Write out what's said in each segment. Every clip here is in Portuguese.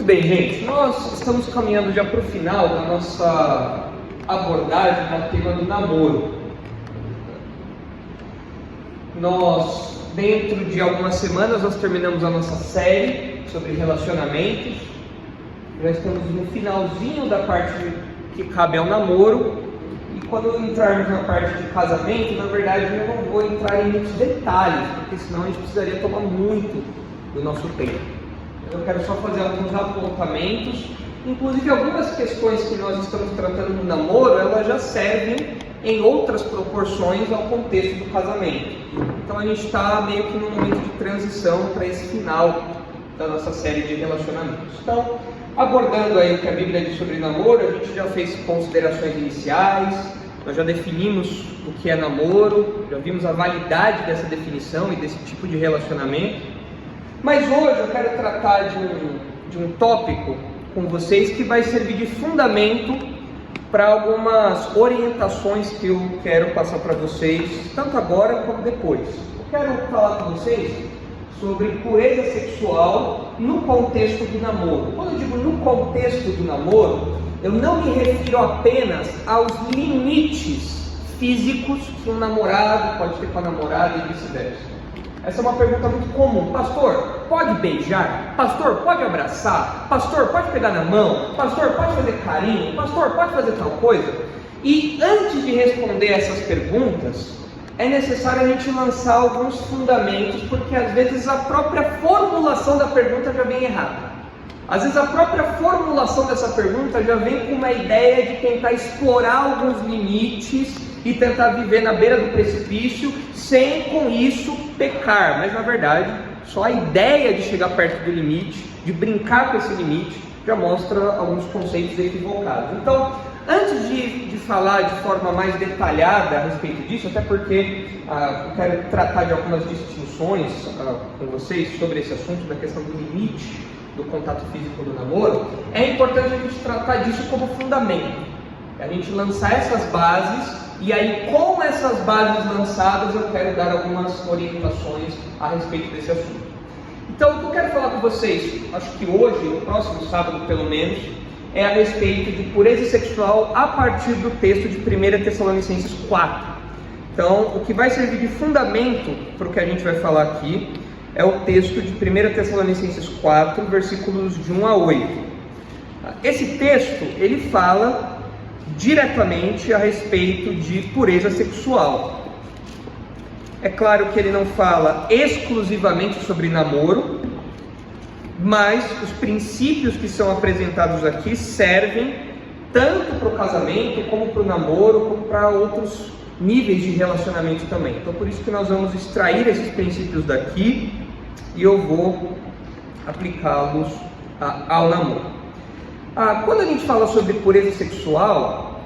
Muito bem, gente, nós estamos caminhando já para o final da nossa abordagem do tema do namoro. Dentro de algumas semanas, nós terminamos a nossa série sobre relacionamentos. Já estamos no finalzinho da parte que cabe ao namoro. E quando entrarmos na parte de casamento, na verdade eu não vou entrar em muitos detalhes, porque senão a gente precisaria tomar muito do nosso tempo. Eu quero só fazer alguns apontamentos, inclusive algumas questões que nós estamos tratando no namoro, elas já servem em outras proporções ao contexto do casamento. Então a gente está meio que num momento de transição para esse final da nossa série de relacionamentos. Então, abordando aí o que a Bíblia diz sobre namoro, a gente já fez considerações iniciais, nós já definimos o que é namoro, já vimos a validade dessa definição e desse tipo de relacionamento. Mas hoje eu quero tratar de um tópico com vocês que vai servir de fundamento para algumas orientações que eu quero passar para vocês, tanto agora como depois. Eu quero falar com vocês sobre pureza sexual no contexto do namoro. Quando eu digo no contexto do namoro, eu não me refiro apenas aos limites físicos que um namorado pode ter com a namorada e vice-versa. Essa é uma pergunta muito comum. Pastor, pode beijar? Pastor, pode abraçar? Pastor, pode pegar na mão? Pastor, pode fazer carinho? Pastor, pode fazer tal coisa? E antes de responder essas perguntas, é necessário a gente lançar alguns fundamentos, porque às vezes a própria formulação da pergunta já vem errada. Às vezes a própria formulação dessa pergunta já vem com uma ideia de tentar explorar alguns limites e tentar viver na beira do precipício sem com isso pecar, mas na verdade só a ideia de chegar perto do limite, de brincar com esse limite, já mostra alguns conceitos equivocados. Então, antes de falar de forma mais detalhada a respeito disso, até porque eu quero tratar de algumas distinções com vocês sobre esse assunto da questão do limite do contato físico do namoro, é importante a gente tratar disso como fundamento, a gente lançar essas bases. E aí, com essas bases lançadas, eu quero dar algumas orientações a respeito desse assunto. Então, o que eu quero falar com vocês, acho que hoje, no próximo sábado pelo menos, é a respeito de pureza sexual a partir do texto de 1 Tessalonicenses 4. Então, o que vai servir de fundamento para o que a gente vai falar aqui é o texto de 1 Tessalonicenses 4, versículos de 1 a 8. Esse texto, ele fala diretamente a respeito de pureza sexual. É claro que ele não fala exclusivamente sobre namoro, mas os princípios que são apresentados aqui servem tanto para o casamento, como para o namoro, como para outros níveis de relacionamento também. Então por isso que nós vamos extrair esses princípios daqui e eu vou aplicá-los ao namoro. Quando a gente fala sobre pureza sexual,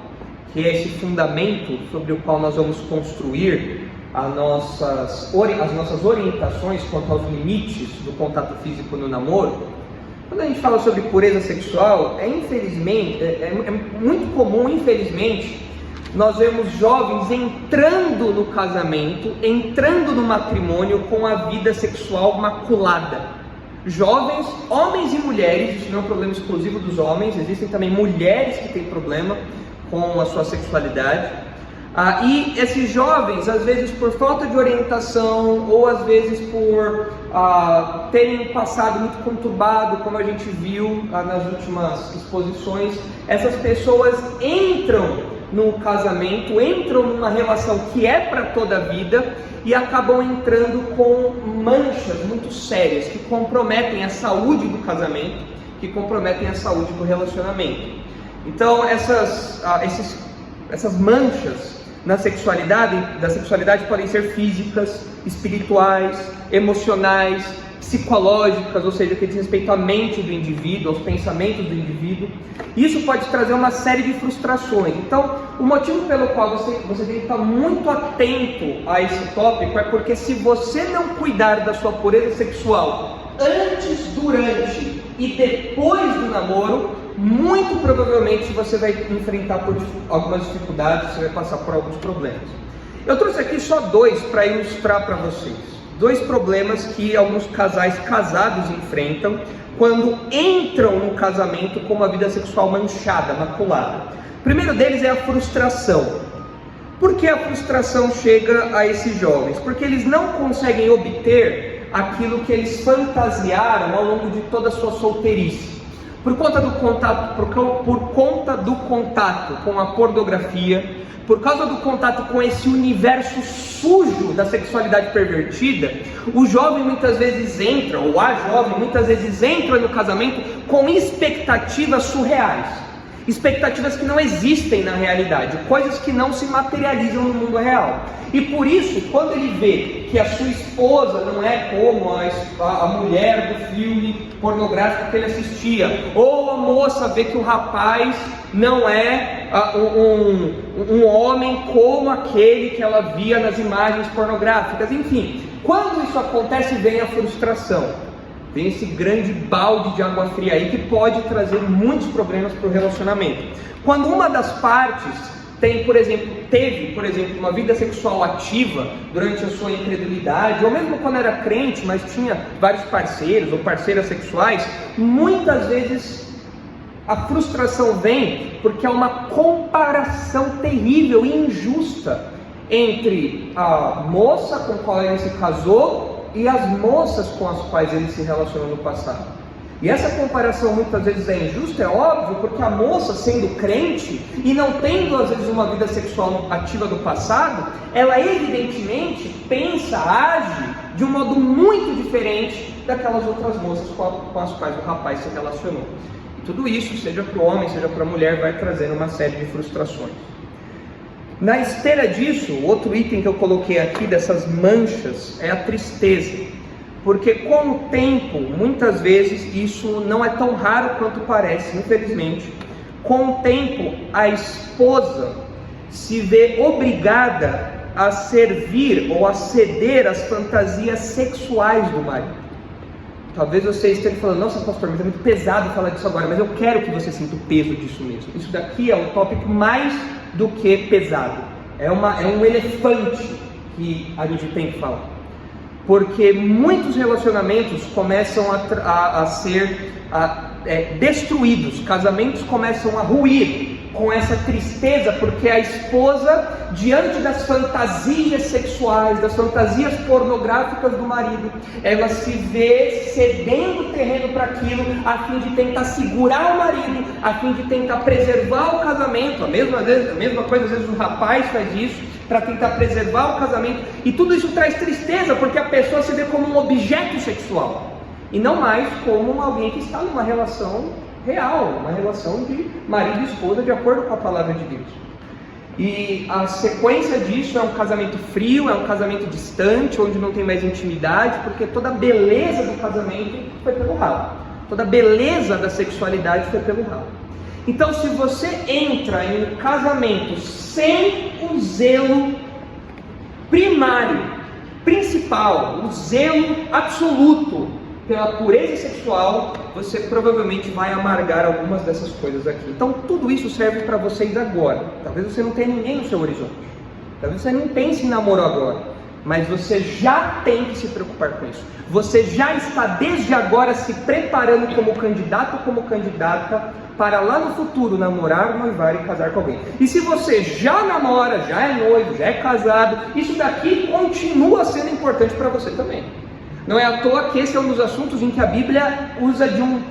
que é esse fundamento sobre o qual nós vamos construir as nossas orientações quanto aos limites do contato físico no namoro, quando a gente fala sobre pureza sexual, é muito comum, infelizmente, nós vemos jovens entrando no casamento, entrando no matrimônio com a vida sexual maculada. Jovens, homens e mulheres, isso não é um problema exclusivo dos homens, existem também mulheres que têm problema com a sua sexualidade. E esses jovens, às vezes por falta de orientação, ou às vezes por terem um passado muito conturbado, como a gente viu nas últimas exposições, essas pessoas entram no casamento, entram numa relação que é para toda a vida e acabam entrando com manchas muito sérias que comprometem a saúde do casamento, que comprometem a saúde do relacionamento. Então essas manchas da sexualidade podem ser físicas, espirituais, emocionais, psicológicas, ou seja, que diz respeito à mente do indivíduo, aos pensamentos do indivíduo. Isso pode trazer uma série de frustrações. Então, o motivo pelo qual você tem que estar muito atento a esse tópico é porque se você não cuidar da sua pureza sexual antes, durante e depois do namoro, muito provavelmente você vai enfrentar por algumas dificuldades, você vai passar por alguns problemas. Eu trouxe aqui só dois para ilustrar para vocês. Dois problemas que alguns casais casados enfrentam quando entram no casamento com uma vida sexual manchada, maculada. O primeiro deles é a frustração. Por que a frustração chega a esses jovens? Porque eles não conseguem obter aquilo que eles fantasiaram ao longo de toda a sua solteirice. Por conta do contato com a pornografia, por causa do contato com esse universo sujo da sexualidade pervertida, o jovem muitas vezes entra, ou a jovem muitas vezes entra no casamento com expectativas surreais. Expectativas que não existem na realidade, coisas que não se materializam no mundo real. E por isso, quando ele vê que a sua esposa não é como a mulher do filme pornográfico que ele assistia, ou a moça vê que o rapaz não é um homem como aquele que ela via nas imagens pornográficas, enfim, quando isso acontece, vem a frustração. Tem esse grande balde de água fria aí que pode trazer muitos problemas para o relacionamento. Quando uma das partes teve, por exemplo, uma vida sexual ativa durante a sua incredulidade, ou mesmo quando era crente, mas tinha vários parceiros ou parceiras sexuais, muitas vezes a frustração vem porque há uma comparação terrível e injusta entre a moça com a qual ele se casou e as moças com as quais ele se relacionou no passado. E essa comparação muitas vezes é injusta, é óbvio, porque a moça, sendo crente e não tendo às vezes uma vida sexual ativa do passado, ela evidentemente pensa, age de um modo muito diferente daquelas outras moças com as quais o rapaz se relacionou. E tudo isso, seja para o homem, seja para a mulher, vai trazendo uma série de frustrações. Na esteira disso, outro item que eu coloquei aqui dessas manchas é a tristeza, porque com o tempo, muitas vezes, isso não é tão raro quanto parece, infelizmente, com o tempo a esposa se vê obrigada a servir ou a ceder às fantasias sexuais do marido. Talvez você esteja falando, nossa pastor, mas é muito pesado falar disso agora, mas eu quero que você sinta o peso disso mesmo. Isso daqui é um tópico mais do que pesado, é um elefante que a gente tem que falar, porque muitos relacionamentos começam a ser destruídos, casamentos começam a ruir com essa tristeza, porque a esposa, diante das fantasias sexuais, das fantasias pornográficas do marido, ela se vê cedendo terreno para aquilo, a fim de tentar segurar o marido, a fim de tentar preservar o casamento. A mesma coisa, às vezes o rapaz faz isso, para tentar preservar o casamento, e tudo isso traz tristeza, porque a pessoa se vê como um objeto sexual, e não mais como alguém que está numa relação real, uma relação de marido e esposa, de acordo com a palavra de Deus. E a sequência disso é um casamento frio, é um casamento distante, onde não tem mais intimidade, porque toda a beleza do casamento foi pelo ralo, toda a beleza da sexualidade foi pelo ralo. Então, se você entra em um casamento sem o zelo primário, principal, o zelo absoluto pela pureza sexual, você provavelmente vai amargar algumas dessas coisas aqui. Então tudo isso serve para vocês agora. Talvez você não tenha ninguém no seu horizonte, talvez você nem pense em namoro agora, mas você já tem que se preocupar com isso. Você já está desde agora se preparando como candidato, como candidata, para lá no futuro namorar, noivar e casar com alguém. E se você já namora, já é noivo, já é casado, isso daqui continua sendo importante para você também. Não é à toa que esse é um dos assuntos em que a Bíblia usa de um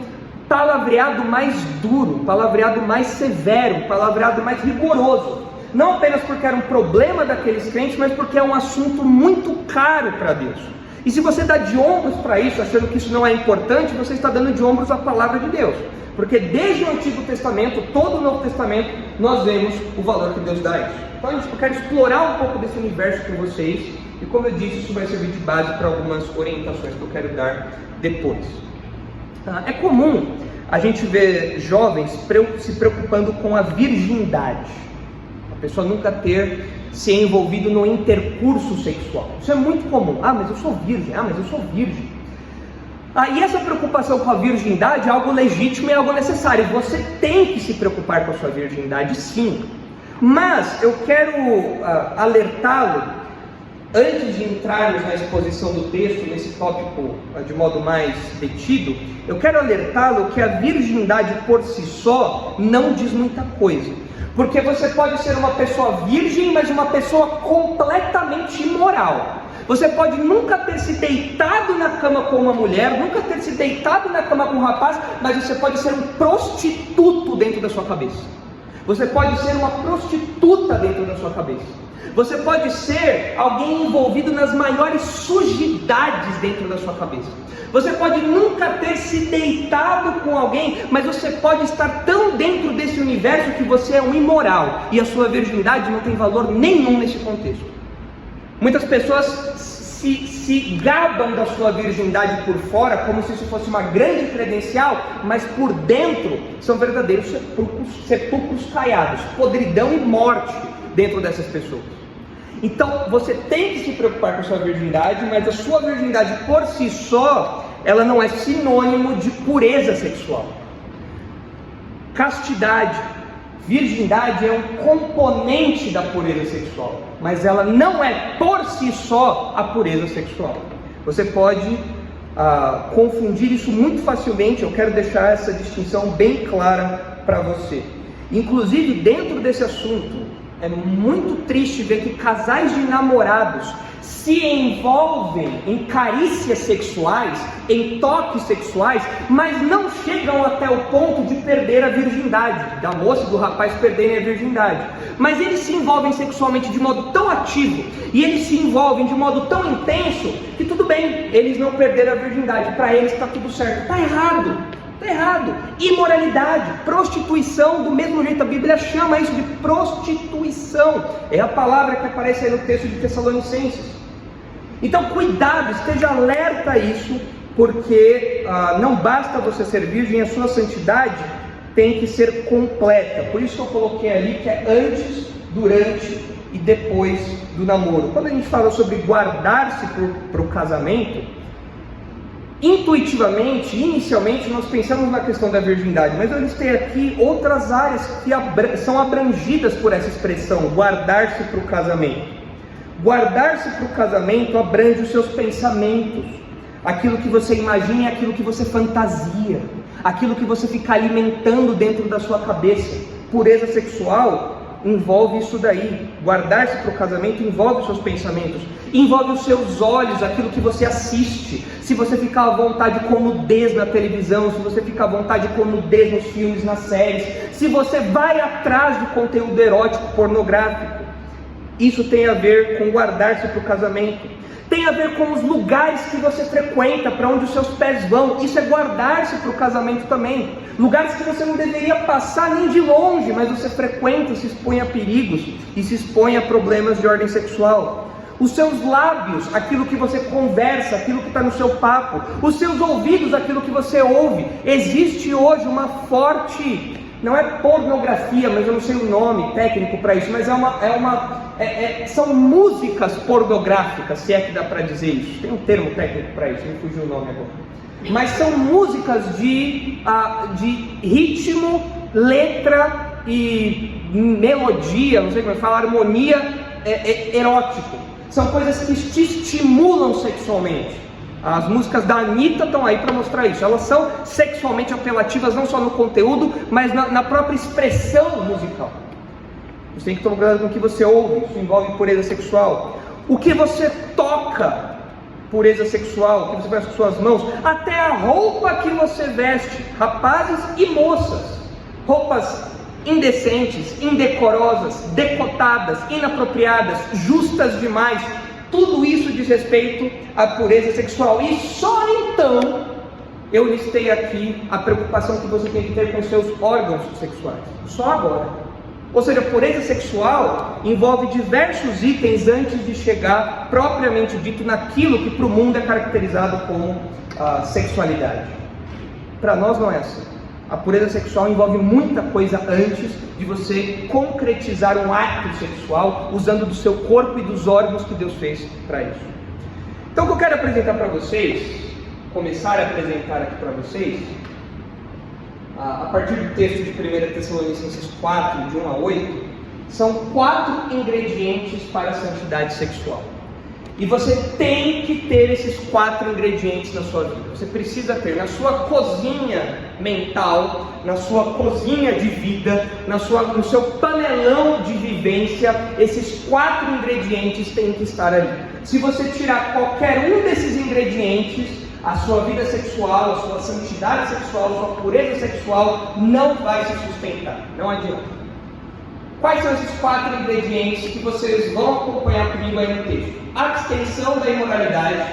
palavreado mais duro, palavreado mais severo, palavreado mais rigoroso. Não apenas porque era um problema daqueles crentes, mas porque é um assunto muito caro para Deus. E se você dá de ombros para isso, achando que isso não é importante, você está dando de ombros à palavra de Deus. Porque desde o Antigo Testamento, todo o Novo Testamento, nós vemos o valor que Deus dá a isso. Então eu quero explorar um pouco desse universo com vocês. E como eu disse, isso vai servir de base para algumas orientações que eu quero dar depois. É comum a gente ver jovens se preocupando com a virgindade. A pessoa nunca ter se envolvido no intercurso sexual. Isso é muito comum. Ah, mas eu sou virgem. Ah, mas eu sou virgem. E essa preocupação com a virgindade é algo legítimo e algo necessário. Você tem que se preocupar com a sua virgindade, sim. Mas eu quero alertá-lo antes de entrarmos na exposição do texto, nesse tópico de modo mais detido, eu quero alertá-lo que a virgindade por si só não diz muita coisa. Porque você pode ser uma pessoa virgem, mas uma pessoa completamente imoral. Você pode nunca ter se deitado na cama com uma mulher, nunca ter se deitado na cama com um rapaz, mas você pode ser um prostituto dentro da sua cabeça. Você pode ser uma prostituta dentro da sua cabeça. Você pode ser alguém envolvido nas maiores sujidades dentro da sua cabeça. Você pode nunca ter se deitado com alguém, mas você pode estar tão dentro desse universo que você é um imoral, e a sua virgindade não tem valor nenhum nesse contexto. Muitas pessoas se gabam da sua virgindade por fora, como se isso fosse uma grande credencial, mas por dentro são verdadeiros sepulcros caiados, podridão e morte dentro dessas pessoas. Então você tem que se preocupar com a sua virgindade, mas a sua virgindade por si só, ela não é sinônimo de pureza sexual. Castidade, virgindade é um componente da pureza sexual, mas ela não é por si só a pureza sexual. Você pode confundir isso muito facilmente. Eu quero deixar essa distinção bem clara para você. Inclusive, dentro desse assunto, é muito triste ver que casais de namorados se envolvem em carícias sexuais, em toques sexuais, mas não chegam até o ponto de perder a virgindade, da moça e do rapaz perderem a virgindade. Mas eles se envolvem sexualmente de modo tão ativo, e eles se envolvem de modo tão intenso, que tudo bem, eles não perderam a virgindade, para eles está tudo certo. Está errado. Está errado. Imoralidade, prostituição, do mesmo jeito a Bíblia chama isso de prostituição. É a palavra que aparece aí no texto de Tessalonicenses. Então cuidado, esteja alerta a isso, porque não basta você ser virgem, a sua santidade tem que ser completa. Por isso que eu coloquei ali que é antes, durante e depois do namoro. Quando a gente fala sobre guardar-se para o casamento, intuitivamente, inicialmente, nós pensamos na questão da virgindade, mas eu listei aqui outras áreas que são abrangidas por essa expressão, guardar-se para o casamento. Guardar-se para o casamento abrange os seus pensamentos, aquilo que você imagina e aquilo que você fantasia, aquilo que você fica alimentando dentro da sua cabeça. Pureza sexual envolve isso daí. Guardar-se para o casamento envolve os seus pensamentos, envolve os seus olhos, aquilo que você assiste. Se você ficar à vontade com nudez na televisão, se você ficar à vontade com nudez nos filmes, nas séries, se você vai atrás de conteúdo erótico, pornográfico, isso tem a ver com guardar-se para o casamento. Tem a ver com os lugares que você frequenta, para onde os seus pés vão. Isso é guardar-se para o casamento também. Lugares que você não deveria passar nem de longe, mas você frequenta e se expõe a perigos e se expõe a problemas de ordem sexual. Os seus lábios, aquilo que você conversa, aquilo que está no seu papo. Os seus ouvidos, aquilo que você ouve. Existe hoje uma forte, não é pornografia, mas eu não sei o nome técnico para isso, mas são músicas pornográficas, se é que dá para dizer isso. Tem um termo técnico para isso, me fugiu o nome agora. Mas são músicas de ritmo, letra e melodia, não sei como é que fala, harmonia erótico. São coisas que te estimulam sexualmente. As músicas da Anitta estão aí para mostrar isso. Elas são sexualmente apelativas, não só no conteúdo, mas na própria expressão musical. Você tem que tomar cuidado com o que você ouve. Isso envolve pureza sexual. O que você toca, pureza sexual. O que você faz com suas mãos. Até a roupa que você veste. Rapazes e moças. Roupas indecentes, indecorosas, decotadas, inapropriadas, justas demais. Tudo isso diz respeito à pureza sexual. E só então eu listei aqui a preocupação que você tem que ter com os seus órgãos sexuais. Só agora. Ou seja, pureza sexual envolve diversos itens antes de chegar propriamente dito naquilo que para o mundo é caracterizado como sexualidade. Para nós não é assim. A pureza sexual envolve muita coisa antes de você concretizar um ato sexual usando do seu corpo e dos órgãos que Deus fez para isso. Então o que eu quero apresentar para vocês, começar a apresentar aqui para vocês, a partir do texto de 1 Tessalonicenses 4, de 1 a 8, são 4 ingredientes para a santidade sexual. E você tem que ter esses 4 ingredientes na sua vida. Você precisa ter na sua cozinha mental, na sua cozinha de vida, no seu panelão de vivência, esses 4 ingredientes têm que estar ali. Se você tirar qualquer um desses ingredientes, a sua vida sexual, a sua santidade sexual, a sua pureza sexual não vai se sustentar. Não adianta. Quais são esses 4 ingredientes que vocês vão acompanhar comigo aí no texto? Abstenção da imoralidade,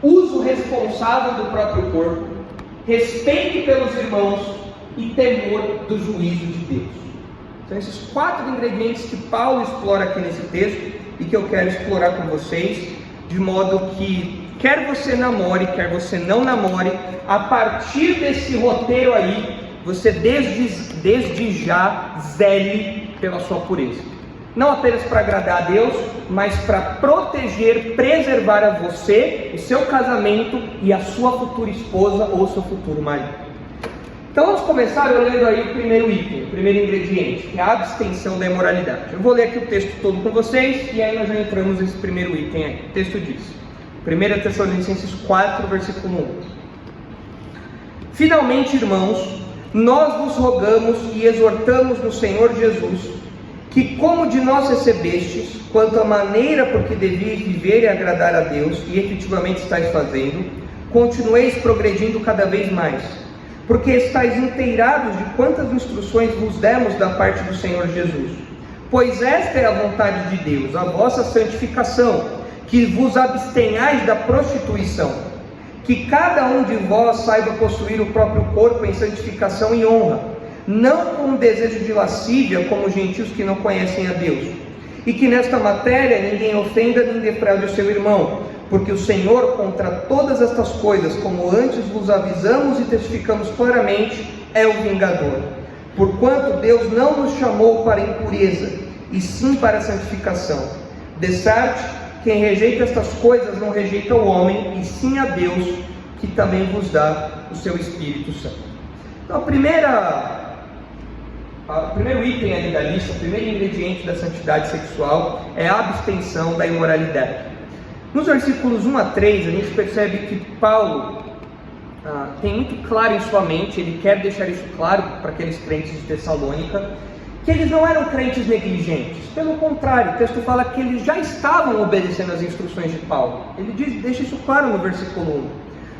uso responsável do próprio corpo, respeito pelos irmãos e temor do juízo de Deus. São esses 4 ingredientes que Paulo explora aqui nesse texto e que eu quero explorar com vocês, de modo que quer você namore, quer você não namore, a partir desse roteiro aí, você desde já zele pela sua pureza. Não apenas para agradar a Deus, mas para proteger, preservar a você, o seu casamento e a sua futura esposa ou seu futuro marido. Então vamos começar olhando aí o primeiro item, o primeiro ingrediente, que é a abstenção da imoralidade. Eu vou ler aqui o texto todo com vocês e aí nós já entramos nesse primeiro item aí. O texto diz, 1 Tessalonicenses 4, versículo 1. Finalmente, irmãos, nós vos rogamos e exortamos no Senhor Jesus, que como de nós recebestes, quanto à maneira por que devíeis viver e agradar a Deus, e efetivamente estáis fazendo, continueis progredindo cada vez mais, porque estáis inteirados de quantas instruções vos demos da parte do Senhor Jesus. Pois esta é a vontade de Deus, a vossa santificação, que vos abstenhais da prostituição, que cada um de vós saiba possuir o próprio corpo em santificação e honra, não com desejo de lascívia, como os gentios que não conhecem a Deus, e que nesta matéria ninguém ofenda nem defraude o seu irmão, porque o Senhor, contra todas estas coisas, como antes vos avisamos e testificamos claramente, é o vingador. Porquanto Deus não nos chamou para a impureza, e sim para a santificação. De certo, quem rejeita estas coisas não rejeita o homem, e sim a Deus, que também vos dá o seu Espírito Santo. Então, o primeiro item ali da lista, o primeiro ingrediente da santidade sexual é a abstenção da imoralidade. Nos versículos 1 a 3, a gente percebe que Paulo tem muito claro em sua mente, ele quer deixar isso claro para aqueles crentes de Tessalônica, que eles não eram crentes negligentes. Pelo contrário, o texto fala que eles já estavam obedecendo as instruções de Paulo. Ele deixa isso claro no versículo 1.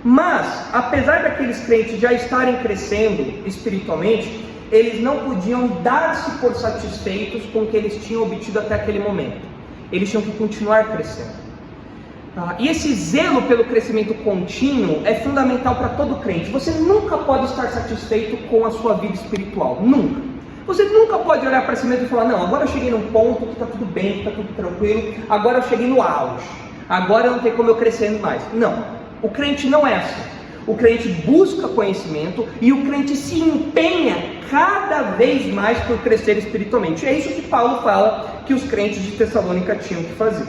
Mas, apesar daqueles crentes já estarem crescendo espiritualmente, eles não podiam dar-se por satisfeitos com o que eles tinham obtido até aquele momento. Eles tinham que continuar crescendo. E esse zelo pelo crescimento contínuo é fundamental para todo crente. Você nunca pode estar satisfeito com a sua vida espiritual. Nunca. Você nunca pode olhar para si mesmo e falar, não, agora eu cheguei num ponto que está tudo bem, que está tudo tranquilo, agora eu cheguei no auge, agora não tem como eu crescer mais. Não, o crente não é assim. O crente busca conhecimento e o crente se empenha cada vez mais por crescer espiritualmente. É isso que Paulo fala que os crentes de Tessalônica tinham que fazer.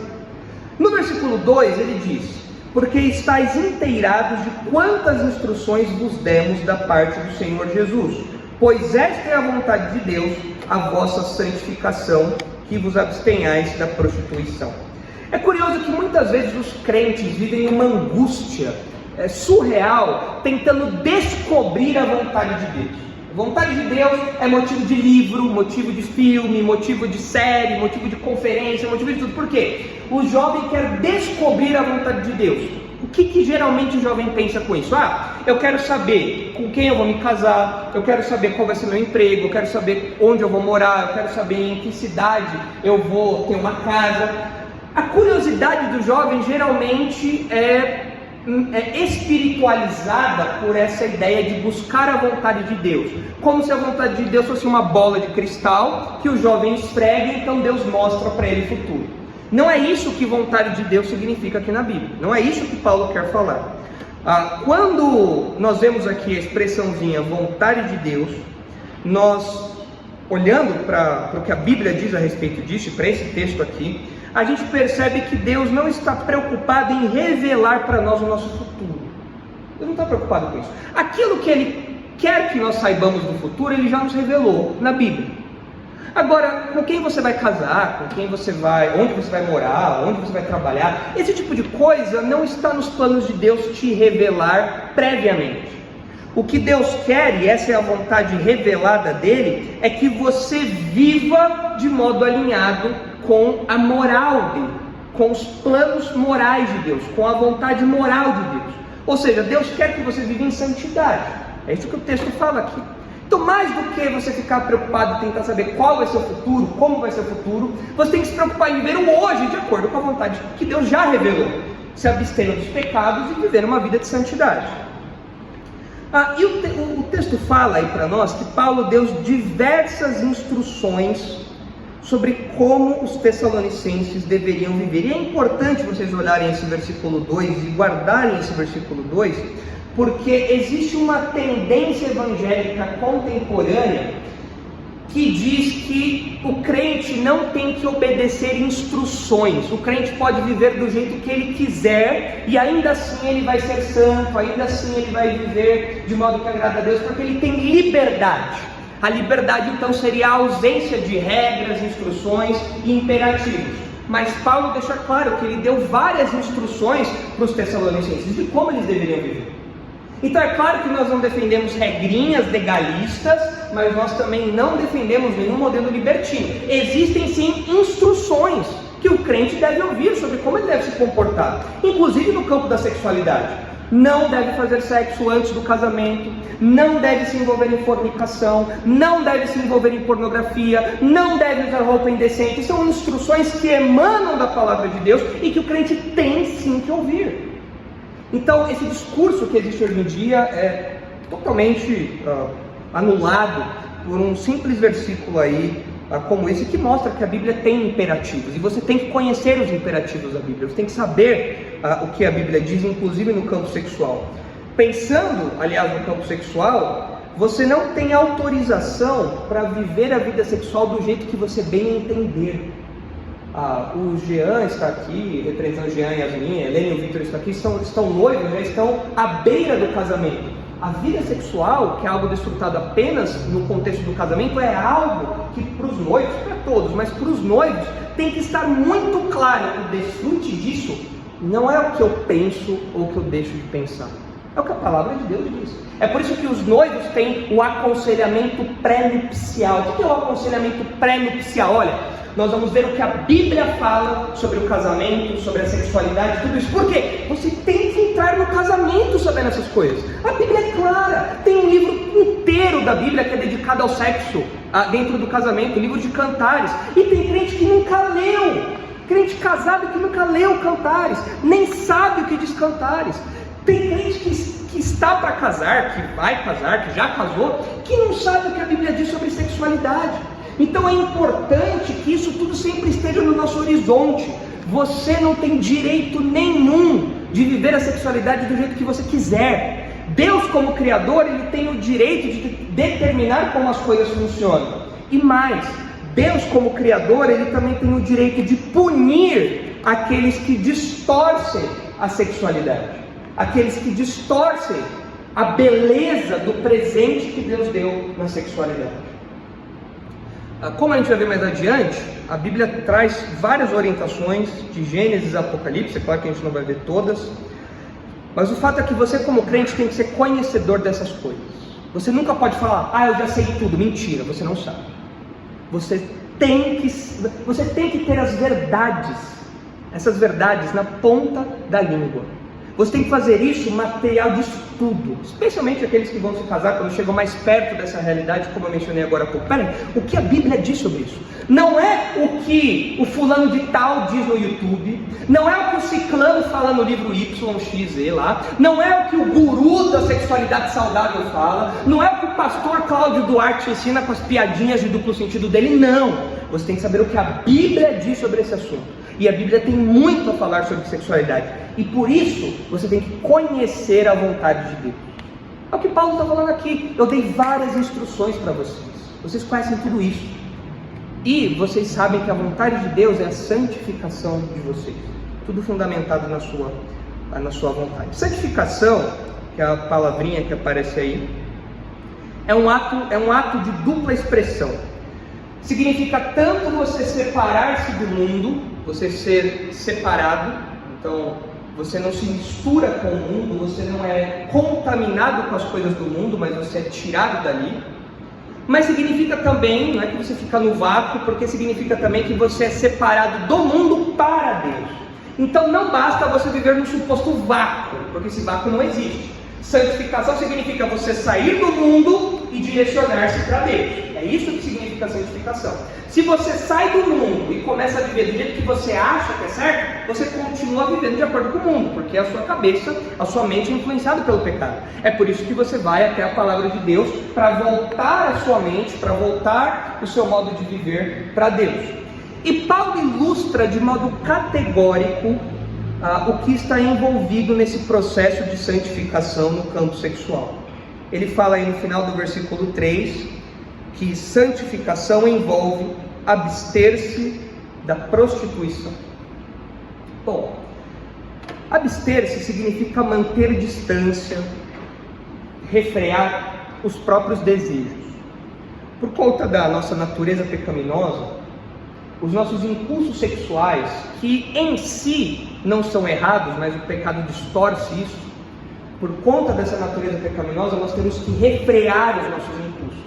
No versículo 2 ele diz, porque estáis inteirados de quantas instruções vos demos da parte do Senhor Jesus. Pois esta é a vontade de Deus, a vossa santificação, que vos abstenhais da prostituição. É curioso que muitas vezes os crentes vivem uma angústia surreal, tentando descobrir a vontade de Deus. A vontade de Deus é motivo de livro, motivo de filme, motivo de série, motivo de conferência, motivo de tudo. Por quê? O jovem quer descobrir a vontade de Deus. O que geralmente o jovem pensa com isso? Eu quero saber com quem eu vou me casar, eu quero saber qual vai ser meu emprego, eu quero saber onde eu vou morar, eu quero saber em que cidade eu vou ter uma casa. A curiosidade do jovem geralmente é espiritualizada por essa ideia de buscar a vontade de Deus, como se a vontade de Deus fosse uma bola de cristal que o jovem esfrega e então Deus mostra para ele o futuro. Não é isso que vontade de Deus significa aqui na Bíblia, não é isso que Paulo quer falar. Quando nós vemos aqui a expressãozinha vontade de Deus, nós olhando para o que a Bíblia diz a respeito disso, para esse texto aqui, a gente percebe que Deus não está preocupado em revelar para nós o nosso futuro. Deus não está preocupado com isso. Aquilo que Ele quer que nós saibamos do futuro, Ele já nos revelou na Bíblia. Agora, com quem você vai casar, com quem você vai, onde você vai morar, onde você vai trabalhar, esse tipo de coisa não está nos planos de Deus te revelar previamente. O que Deus quer, e essa é a vontade revelada dele, é que você viva de modo alinhado com a moral dele, com os planos morais de Deus, com a vontade moral de Deus. Ou seja, Deus quer que você viva em santidade. É isso que o texto fala aqui. Então, mais do que você ficar preocupado em tentar saber qual vai ser o futuro, como vai ser o futuro, você tem que se preocupar em viver o hoje de acordo com a vontade que Deus já revelou, se abstendo dos pecados e viver uma vida de santidade. E o texto fala aí para nós que Paulo deu diversas instruções sobre como os tessalonicenses deveriam viver. E é importante vocês olharem esse versículo 2 e guardarem esse versículo 2, porque existe uma tendência evangélica contemporânea que diz que o crente não tem que obedecer instruções. O crente pode viver do jeito que ele quiser e ainda assim ele vai ser santo, ainda assim ele vai viver de modo que agrada a Deus, porque ele tem liberdade. A liberdade então seria a ausência de regras, instruções e imperativos. Mas Paulo deixa claro que ele deu várias instruções para os tessalonicenses de como eles deveriam viver. Então é claro que nós não defendemos regrinhas legalistas, mas nós também não defendemos nenhum modelo libertino. Existem sim instruções que o crente deve ouvir sobre como ele deve se comportar, inclusive no campo da sexualidade. Não deve fazer sexo antes do casamento, não deve se envolver em fornicação, não deve se envolver em pornografia, não deve usar roupa indecente. São instruções que emanam da palavra de Deus e que o crente tem sim que ouvir. Então, esse discurso que existe hoje em dia é totalmente anulado por um simples versículo aí, como esse, que mostra que a Bíblia tem imperativos, e você tem que conhecer os imperativos da Bíblia, você tem que saber o que a Bíblia diz, inclusive no campo sexual. Pensando, aliás, no campo sexual, você não tem autorização para viver a vida sexual do jeito que você bem entender. O Jean está aqui, representando o Jean e Yasmin, a Helene e o Victor estão aqui, estão noivos, já estão à beira do casamento. A vida sexual, que é algo desfrutado apenas no contexto do casamento, é algo que para os noivos, para todos, mas para os noivos, tem que estar muito claro. O desfrute disso não é o que eu penso ou o que eu deixo de pensar. É o que a palavra de Deus diz. É por isso que os noivos têm o aconselhamento pré-nupcial. O que é o aconselhamento pré-nupcial? Olha, nós vamos ver o que a Bíblia fala sobre o casamento, sobre a sexualidade, tudo isso. Por quê? Você tem que entrar no casamento sabendo essas coisas. A Bíblia é clara. Tem um livro inteiro da Bíblia que é dedicado ao sexo dentro do casamento, o livro de Cantares. E tem crente que nunca leu. Crente casado que nunca leu Cantares, nem sabe o que diz Cantares. Tem crente que está para casar, que vai casar, que já casou, que não sabe o que a Bíblia diz sobre sexualidade. Então é importante que isso tudo sempre esteja no nosso horizonte. Você não tem direito nenhum de viver a sexualidade do jeito que você quiser. Deus, como Criador, Ele tem o direito de determinar como as coisas funcionam. E mais, Deus, como Criador, Ele também tem o direito de punir aqueles que distorcem a sexualidade, aqueles que distorcem a beleza do presente que Deus deu na sexualidade. Como a gente vai ver mais adiante, a Bíblia traz várias orientações de Gênesis a Apocalipse. É claro que a gente não vai ver todas, mas o fato é que você, como crente, tem que ser conhecedor dessas coisas. Você nunca pode falar, eu já sei tudo. Mentira, você não sabe. Você tem que ter as verdades, essas verdades na ponta da língua. Você tem que fazer isso material de estudo, especialmente aqueles que vão se casar quando chegam mais perto dessa realidade, como eu mencionei agora há pouco. Peraí, o que a Bíblia diz sobre isso? Não é o que o fulano de tal diz no YouTube, não é o que o ciclano fala no livro YXZ lá, não é o que o guru da sexualidade saudável fala, não é o que o pastor Cláudio Duarte ensina com as piadinhas de duplo sentido dele, não. Você tem que saber o que a Bíblia diz sobre esse assunto. E a Bíblia tem muito a falar sobre sexualidade. E por isso, você tem que conhecer a vontade de Deus. É o que Paulo está falando aqui. Eu dei várias instruções para vocês. Vocês conhecem tudo isso. E vocês sabem que a vontade de Deus é a santificação de vocês. Tudo fundamentado na sua vontade. Santificação, que é a palavrinha que aparece aí, é um ato de dupla expressão. Significa tanto você separar-se do mundo, você ser separado, então você não se mistura com o mundo, você não é contaminado com as coisas do mundo, mas você é tirado dali. Mas significa também, não é que você fica no vácuo, porque significa também que você é separado do mundo para Deus. Então não basta você viver num suposto vácuo, porque esse vácuo não existe. Santificação significa você sair do mundo e direcionar-se para Deus. É isso que significa santificação. Se você sai do mundo e começa a viver do jeito que você acha que é certo, você continua vivendo de acordo com o mundo, porque a sua cabeça, a sua mente é influenciada pelo pecado. É por isso que você vai até a palavra de Deus para voltar a sua mente, para voltar o seu modo de viver para Deus. E Paulo ilustra de modo categórico o que está envolvido nesse processo de santificação no campo sexual. Ele fala aí no final do versículo 3 que santificação envolve abster-se da prostituição. Bom, abster-se significa manter distância, refrear os próprios desejos. Por conta da nossa natureza pecaminosa, os nossos impulsos sexuais, que em si não são errados, mas o pecado distorce isso, por conta dessa natureza pecaminosa, nós temos que refrear os nossos impulsos,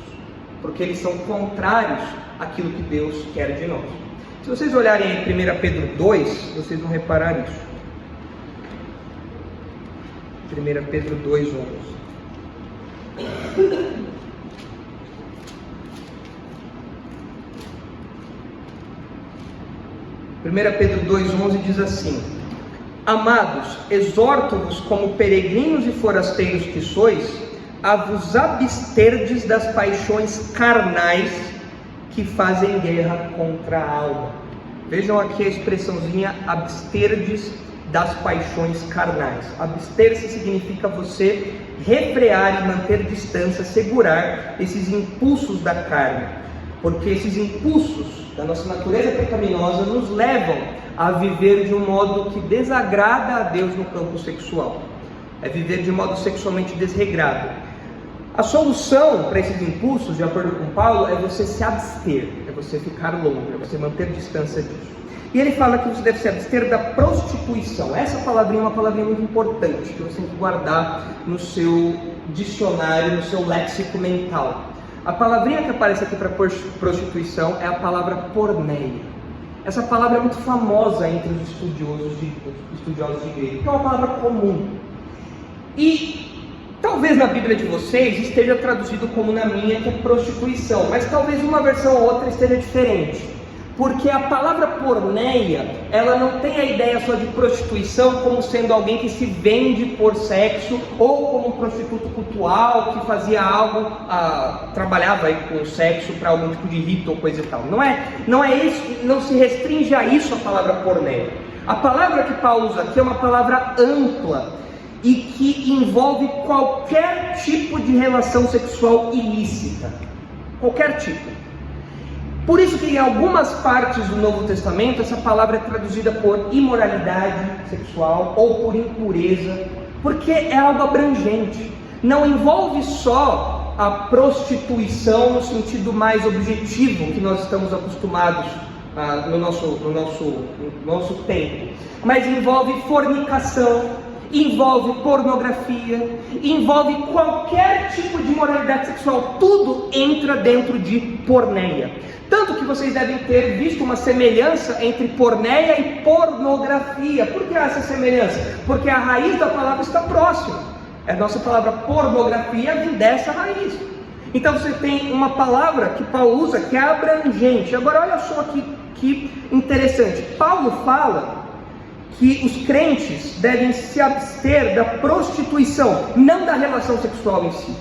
porque eles são contrários àquilo que Deus quer de nós. Se vocês olharem em 1 Pedro 2, vocês vão reparar isso. 1 Pedro 2, 11. 1 Pedro 2,11 diz assim: Amados, exorto-vos como peregrinos e forasteiros que sois, a vos absterdes das paixões carnais que fazem guerra contra a alma. Vejam aqui a expressãozinha absterdes das paixões carnais. Abster-se significa você refrear e manter distância, segurar esses impulsos da carne, porque esses impulsos da nossa natureza pecaminosa nos levam a viver de um modo que desagrada a Deus no campo sexual. É viver de modo sexualmente desregrado. A solução para esses impulsos, de acordo com Paulo, é você se abster, é você ficar longe, é você manter distância disso. E ele fala que você deve se abster da prostituição. Essa palavrinha é uma palavrinha muito importante, que você tem que guardar no seu dicionário, no seu léxico mental. A palavrinha que aparece aqui para prostituição é a palavra porneia. Essa palavra é muito famosa entre os estudiosos de grego, que é uma palavra comum. E talvez na Bíblia de vocês esteja traduzido como na minha, que é prostituição, mas talvez uma versão ou outra esteja diferente. Porque a palavra porneia, ela não tem a ideia só de prostituição como sendo alguém que se vende por sexo, ou como um prostituto cultual que fazia algo, trabalhava aí com o sexo para algum tipo de rito ou coisa e tal. Não é isso, não se restringe a isso a palavra porneia. A palavra que Paulo usa aqui é uma palavra ampla e que envolve qualquer tipo de relação sexual ilícita. Qualquer tipo. Por isso que em algumas partes do Novo Testamento essa palavra é traduzida por imoralidade sexual ou por impureza, porque é algo abrangente. Não envolve só a prostituição no sentido mais objetivo que nós estamos acostumados no nosso tempo, mas envolve fornicação, envolve pornografia, envolve qualquer tipo de imoralidade sexual. Tudo entra dentro de porneia. Tanto que vocês devem ter visto uma semelhança entre porneia e pornografia. Por que essa semelhança? Porque a raiz da palavra está próxima. A nossa palavra pornografia vem dessa raiz. Então você tem uma palavra que Paulo usa que é abrangente. Agora olha só que interessante. Paulo fala que os crentes devem se abster da prostituição, não da relação sexual em si.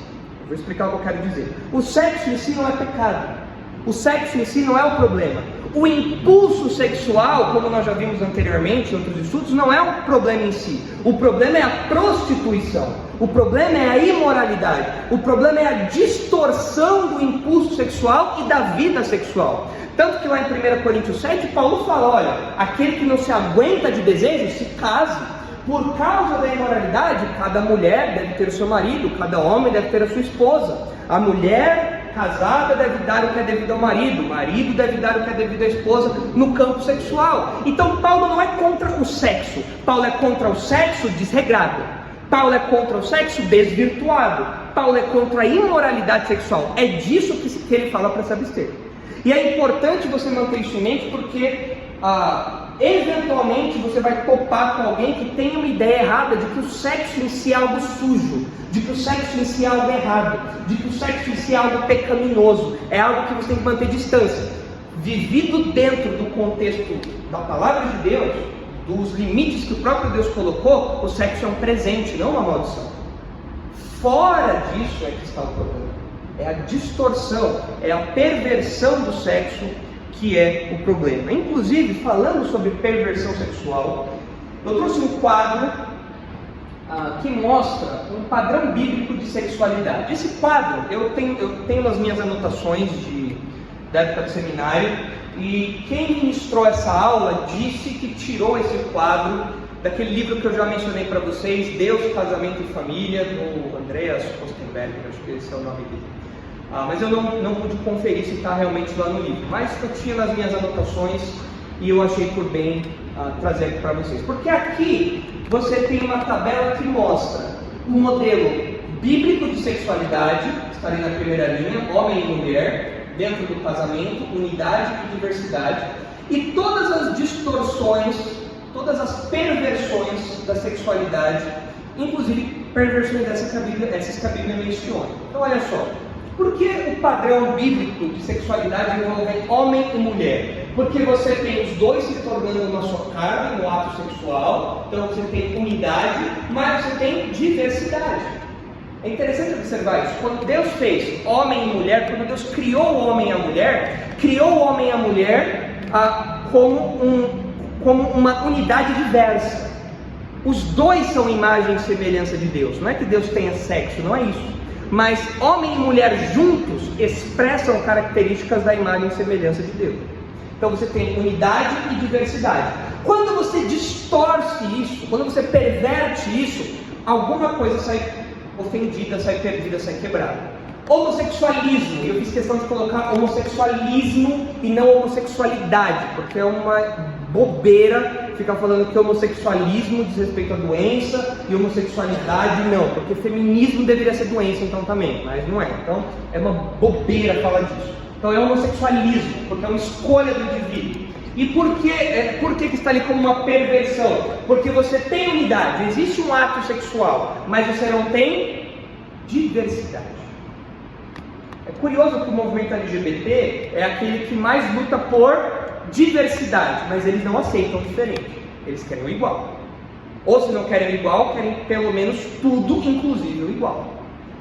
Eu vou explicar o que eu quero dizer. O sexo em si não é pecado. O sexo em si não é o problema. O impulso sexual, como nós já vimos anteriormente em outros estudos, não é o problema em si. O problema é a prostituição. O problema é a imoralidade. O problema é a distorção do impulso sexual e da vida sexual. Tanto que lá em 1 Coríntios 7, Paulo fala, olha, aquele que não se aguenta de desejo, se case. Por causa da imoralidade, cada mulher deve ter o seu marido, cada homem deve ter a sua esposa. A mulher casada deve dar o que é devido ao marido, o marido deve dar o que é devido à esposa no campo sexual. Então Paulo não é contra o sexo, Paulo é contra o sexo desregrado, Paulo é contra o sexo desvirtuado, Paulo é contra a imoralidade sexual. É disso que ele fala para se abster. E é importante você manter isso em mente, porque eventualmente você vai topar com alguém que tem uma ideia errada de que o sexo em si é algo sujo, de que o sexo em si é algo errado, de que o sexo em si é algo pecaminoso, é algo que você tem que manter distância. Vivido dentro do contexto da palavra de Deus, dos limites que o próprio Deus colocou, o sexo é um presente, não uma maldição. Fora disso é que está o problema. É a distorção, é a perversão do sexo que é o problema. Inclusive, falando sobre perversão sexual, eu trouxe um quadro que mostra um padrão bíblico de sexualidade. Esse quadro eu tenho nas minhas anotações da época do seminário, e quem ministrou essa aula disse que tirou esse quadro daquele livro que eu já mencionei para vocês, Deus, Casamento e Família, do Andreas Kostenberg, acho que esse é o nome dele. Mas eu não pude conferir se está realmente lá no livro, mas eu tinha nas minhas anotações e eu achei por bem trazer aqui para vocês, porque aqui você tem uma tabela que mostra o modelo bíblico de sexualidade, está ali na primeira linha, homem e mulher, dentro do casamento, unidade e diversidade, e todas as distorções, todas as perversões da sexualidade, inclusive perversões essas que a Bíblia menciona. Então olha só, por que o padrão bíblico de sexualidade envolve homem e mulher? Porque você tem os dois se tornando uma só carne no ato sexual, então você tem unidade, mas você tem diversidade. É interessante observar isso. Quando Deus fez homem e mulher, quando Deus criou o homem e a mulher, criou o homem e a mulher como uma unidade diversa. Os dois são imagem e semelhança de Deus. Não é que Deus tenha sexo, não é isso. Mas homem e mulher juntos expressam características da imagem e semelhança de Deus. Então você tem unidade e diversidade. Quando você distorce isso, quando você perverte isso, alguma coisa sai ofendida, sai perdida, sai quebrada. Homossexualismo, eu fiz questão de colocar homossexualismo e não homossexualidade, porque é uma bobeira ficar falando que homossexualismo diz respeito à doença e homossexualidade não, porque feminismo deveria ser doença então também, mas não é. Então é uma bobeira falar disso. Então é homossexualismo, porque é uma escolha do indivíduo. E por que está ali como uma perversão? Porque você tem unidade, existe um ato sexual, mas você não tem diversidade. É curioso que o movimento LGBT é aquele que mais luta por diversidade, mas eles não aceitam diferente, eles querem o igual. Ou se não querem o igual, querem pelo menos tudo, inclusive o igual.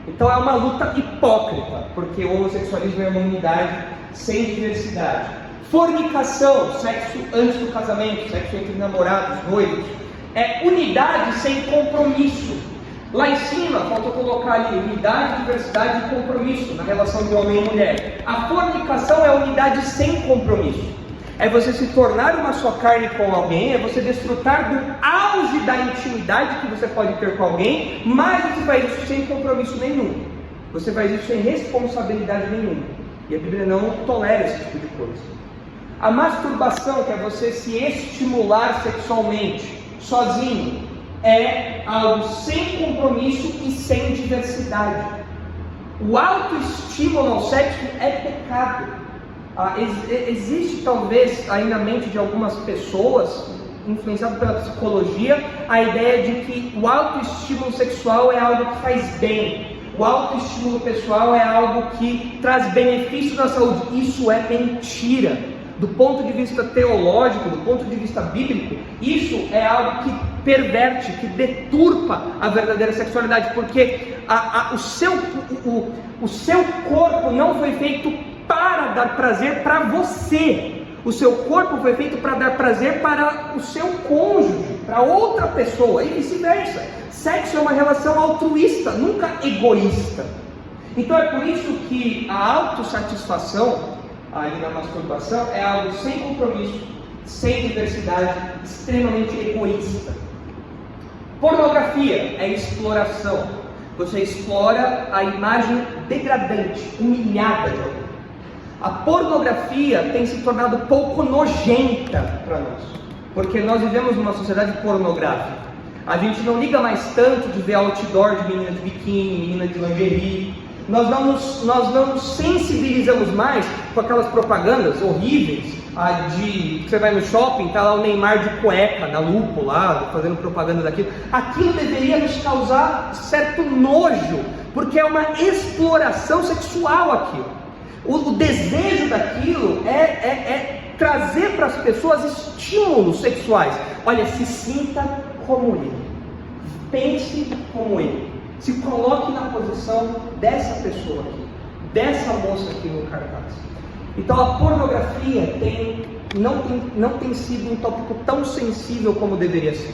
Então é uma luta hipócrita, porque o homossexualismo é uma unidade sem diversidade. Fornicação, sexo antes do casamento, sexo entre namorados, noivos, é unidade sem compromisso. Lá em cima, falta colocar ali unidade, diversidade e compromisso na relação de homem e mulher. A fornicação é unidade sem compromisso. É você se tornar uma só carne com alguém, é você desfrutar do auge da intimidade que você pode ter com alguém, mas você faz isso sem compromisso nenhum. Você faz isso sem responsabilidade nenhuma. E a Bíblia não tolera esse tipo de coisa. A masturbação, que é você se estimular sexualmente, sozinho, é algo sem compromisso e sem diversidade. O autoestímulo ao sexo é pecado. Existe talvez aí na mente de algumas pessoas, influenciado pela psicologia, a ideia de que o autoestímulo sexual é algo que faz bem. O autoestímulo pessoal é algo que traz benefício na saúde. Isso é mentira. Do ponto de vista teológico, do ponto de vista bíblico, isso é algo que perverte, que deturpa a verdadeira sexualidade, porque o seu corpo não foi feito para dar prazer para você. O seu corpo foi feito para dar prazer para o seu cônjuge, para outra pessoa, e vice-versa. Sexo é uma relação altruísta, nunca egoísta. Então é por isso que a autossatisfação ali na masturbação é algo sem compromisso, sem diversidade, extremamente egoísta. Pornografia é exploração. Você explora a imagem degradante, humilhada de alguém. A pornografia tem se tornado pouco nojenta para nós, porque nós vivemos numa sociedade pornográfica. A gente não liga mais tanto de ver outdoor de menina de biquíni, menina de lingerie. Nós não nos sensibilizamos mais com aquelas propagandas horríveis de você vai no shopping, tá lá o Neymar de cueca, na Lupo lá, fazendo propaganda daquilo. Aquilo deveria nos causar certo nojo, porque é uma exploração sexual aquilo. O desejo daquilo é trazer para as pessoas estímulos sexuais. Olha, se sinta como ele, pense como ele, se coloque na posição dessa pessoa aqui, dessa moça aqui no cartaz. Então a pornografia não tem sido um tópico tão sensível como deveria ser.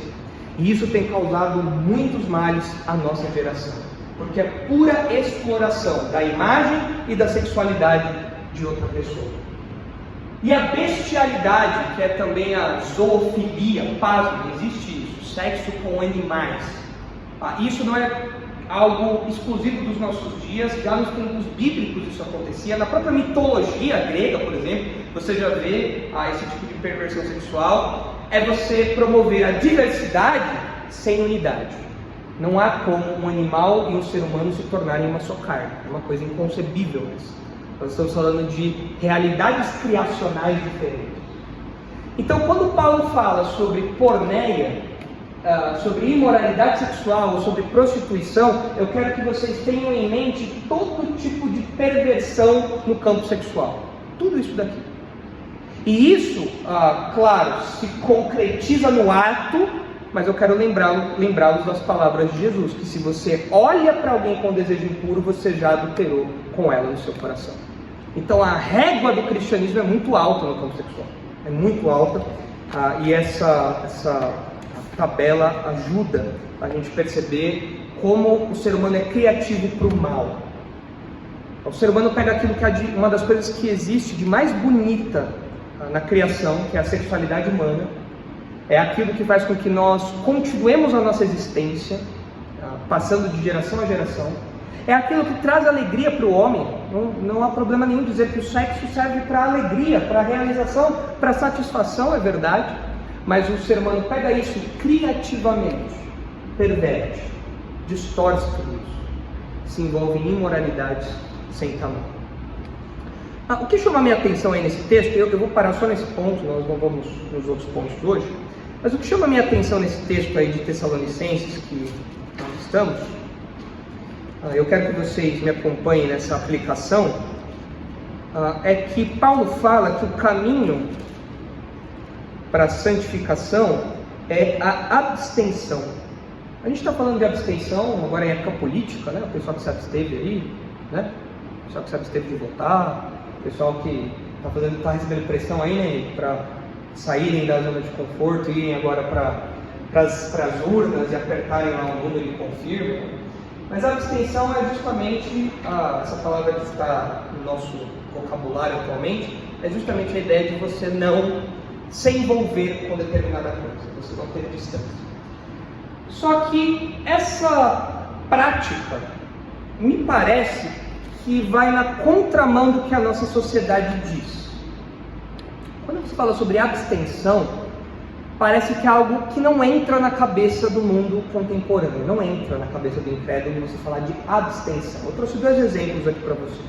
E isso tem causado muitos males à nossa geração, porque é pura exploração da imagem e da sexualidade de outra pessoa. E a bestialidade, que é também a zoofilia, pasme, existe isso, sexo com animais. Isso não é algo exclusivo dos nossos dias, já nos tempos bíblicos isso acontecia. Na própria mitologia grega, por exemplo, você já vê esse tipo de perversão sexual. É você promover a diversidade sem unidade. Não há como um animal e um ser humano se tornarem uma só carne. É uma coisa inconcebível isso. Nós estamos falando de realidades criacionais diferentes. Então, quando Paulo fala sobre porneia, sobre imoralidade sexual ou sobre prostituição, eu quero que vocês tenham em mente todo tipo de perversão no campo sexual. Tudo isso daqui. E isso, claro, se concretiza no ato, mas eu quero lembrá-los das palavras de Jesus, que se você olha para alguém com desejo impuro, você já adulterou com ela no seu coração. Então a régua do cristianismo é muito alta no campo sexual. É muito alta, e essa tabela ajuda a gente perceber como o ser humano é criativo para o mal. O ser humano pega aquilo que é uma das coisas que existe de mais bonita na criação, que é a sexualidade humana. É aquilo que faz com que nós continuemos a nossa existência, passando de geração a geração. É aquilo que traz alegria para o homem. Não há problema nenhum dizer que o sexo serve para alegria, para realização, para satisfação, é verdade. Mas o ser humano pega isso criativamente, perverte, distorce tudo isso, se envolve em imoralidades sem tamanho. O que chama a minha atenção aí nesse texto, eu vou parar só nesse ponto, nós não vamos nos outros pontos de hoje, mas o que chama a minha atenção nesse texto aí de Tessalonicenses que nós estamos, eu quero que vocês me acompanhem nessa aplicação, é que Paulo fala que o caminho para a santificação é a abstenção. A gente está falando de abstenção agora em época política, né? O pessoal que se absteve aí, né? O pessoal que se absteve de votar, o pessoal que está recebendo pressão aí, né? Para saírem da zona de conforto e irem agora para as urnas e apertarem lá o número e confirma. Mas a abstenção é justamente, essa palavra que está no nosso vocabulário atualmente, é justamente a ideia de você não se envolver com determinada coisa, você não ter distância. Só que essa prática me parece que vai na contramão do que a nossa sociedade diz. Quando você fala sobre abstenção, parece que é algo que não entra na cabeça do mundo contemporâneo, não entra na cabeça do incrédulo você falar de abstenção. Eu trouxe 2 exemplos aqui para vocês.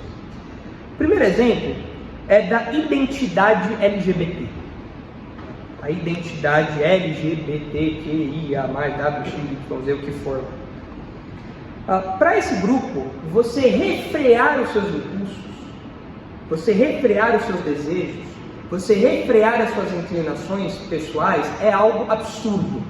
O primeiro exemplo é da identidade LGBT. A identidade LGBTQIA+, WXYZ, o que for. Para esse grupo, você refrear os seus impulsos, você refrear os seus desejos, você refrear as suas inclinações pessoais é algo absurdo.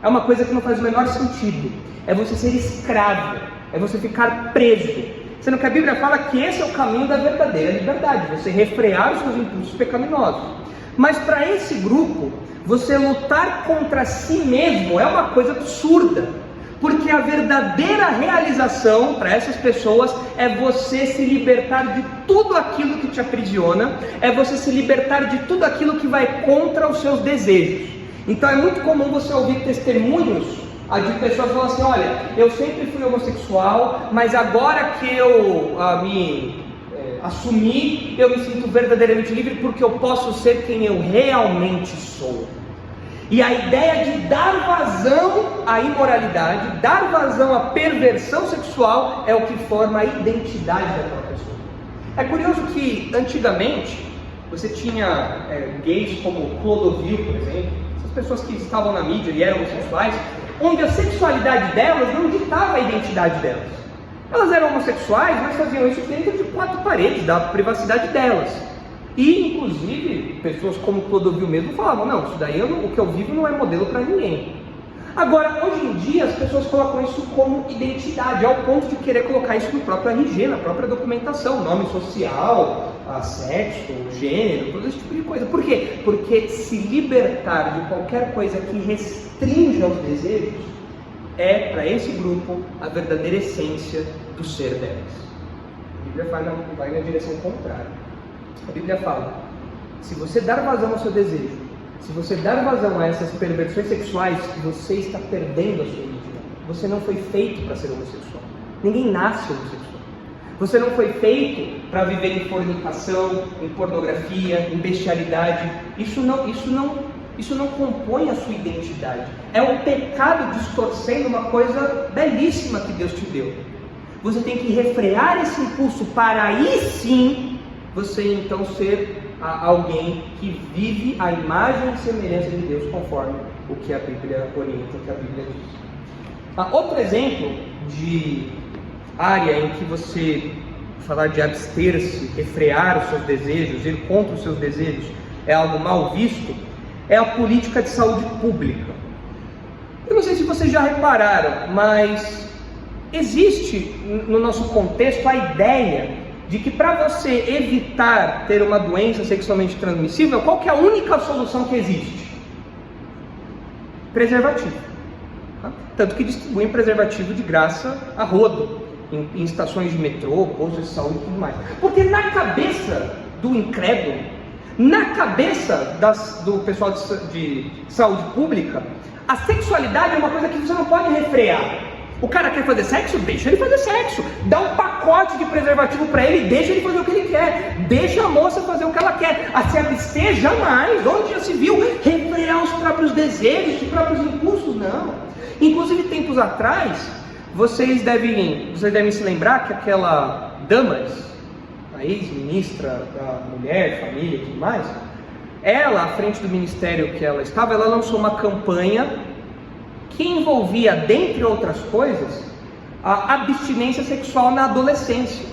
É uma coisa que não faz o menor sentido. É você ser escravo, é você ficar preso. Sendo que a Bíblia fala que esse é o caminho da verdadeira liberdade, você refrear os seus impulsos pecaminosos. Mas para esse grupo, você lutar contra si mesmo é uma coisa absurda, porque a verdadeira realização para essas pessoas é você se libertar de tudo aquilo que te aprisiona, é você se libertar de tudo aquilo que vai contra os seus desejos. Então é muito comum você ouvir testemunhos A de pessoas que falam assim, olha, eu sempre fui homossexual, mas agora que eu me assumi, eu me sinto verdadeiramente livre porque eu posso ser quem eu realmente sou. E a ideia de dar vazão à imoralidade, dar vazão à perversão sexual é o que forma a identidade daquela pessoa. É curioso que antigamente você tinha gays como Clodovil, por exemplo, essas pessoas que estavam na mídia e eram homossexuais, onde a sexualidade delas não ditava a identidade delas. Elas eram homossexuais, mas faziam isso dentro de 4 paredes, da privacidade delas. E, inclusive, pessoas como Clodovil mesmo falavam, não, isso daí o que eu vivo não é modelo para ninguém. Agora, hoje em dia, as pessoas colocam isso como identidade, ao ponto de querer colocar isso no próprio RG, na própria documentação, nome social, sexo, gênero, todo esse tipo de coisa. Por quê? Porque se libertar de qualquer coisa que restrinja os desejos é, para esse grupo, a verdadeira essência do ser delas. A Bíblia vai na direção contrária. A Bíblia fala, se você dar vazão ao seu desejo, se você dar vazão a essas perversões sexuais, você está perdendo a sua identidade. Você não foi feito para ser homossexual. Ninguém nasce homossexual. Você não foi feito para viver em fornicação, em pornografia, em bestialidade. Isso não compõe a sua identidade. É o pecado distorcendo uma coisa belíssima que Deus te deu. Você tem que refrear esse impulso para aí sim você então ser alguém que vive a imagem e semelhança de Deus conforme o que a Bíblia orienta, o que a Bíblia diz. Outro exemplo de área em que você falar de abster-se, refrear os seus desejos, ir contra os seus desejos é algo mal visto, é a política de saúde pública. Eu não sei se vocês já repararam, mas existe no nosso contexto a ideia de que para você evitar ter uma doença sexualmente transmissível, qual que é a única solução que existe? Preservativo. Tanto que distribuem preservativo de graça a rodo, em estações de metrô, postos de saúde e tudo mais. Porque na cabeça do incrédulo, na cabeça do pessoal de saúde pública, a sexualidade é uma coisa que você não pode refrear. O cara quer fazer sexo? Deixa ele fazer sexo. Dá um pacote de preservativo para ele, deixa ele fazer o que ele quer. Deixa a moça fazer o que ela quer. A se abster, jamais. Onde já se viu refrear os próprios desejos, os próprios impulsos? Não. Inclusive, tempos atrás, vocês devem se lembrar que aquela Damares, a ex-ministra da Mulher, Família e tudo mais, ela, à frente do ministério que ela estava, ela lançou uma campanha que envolvia, dentre outras coisas, a abstinência sexual na adolescência.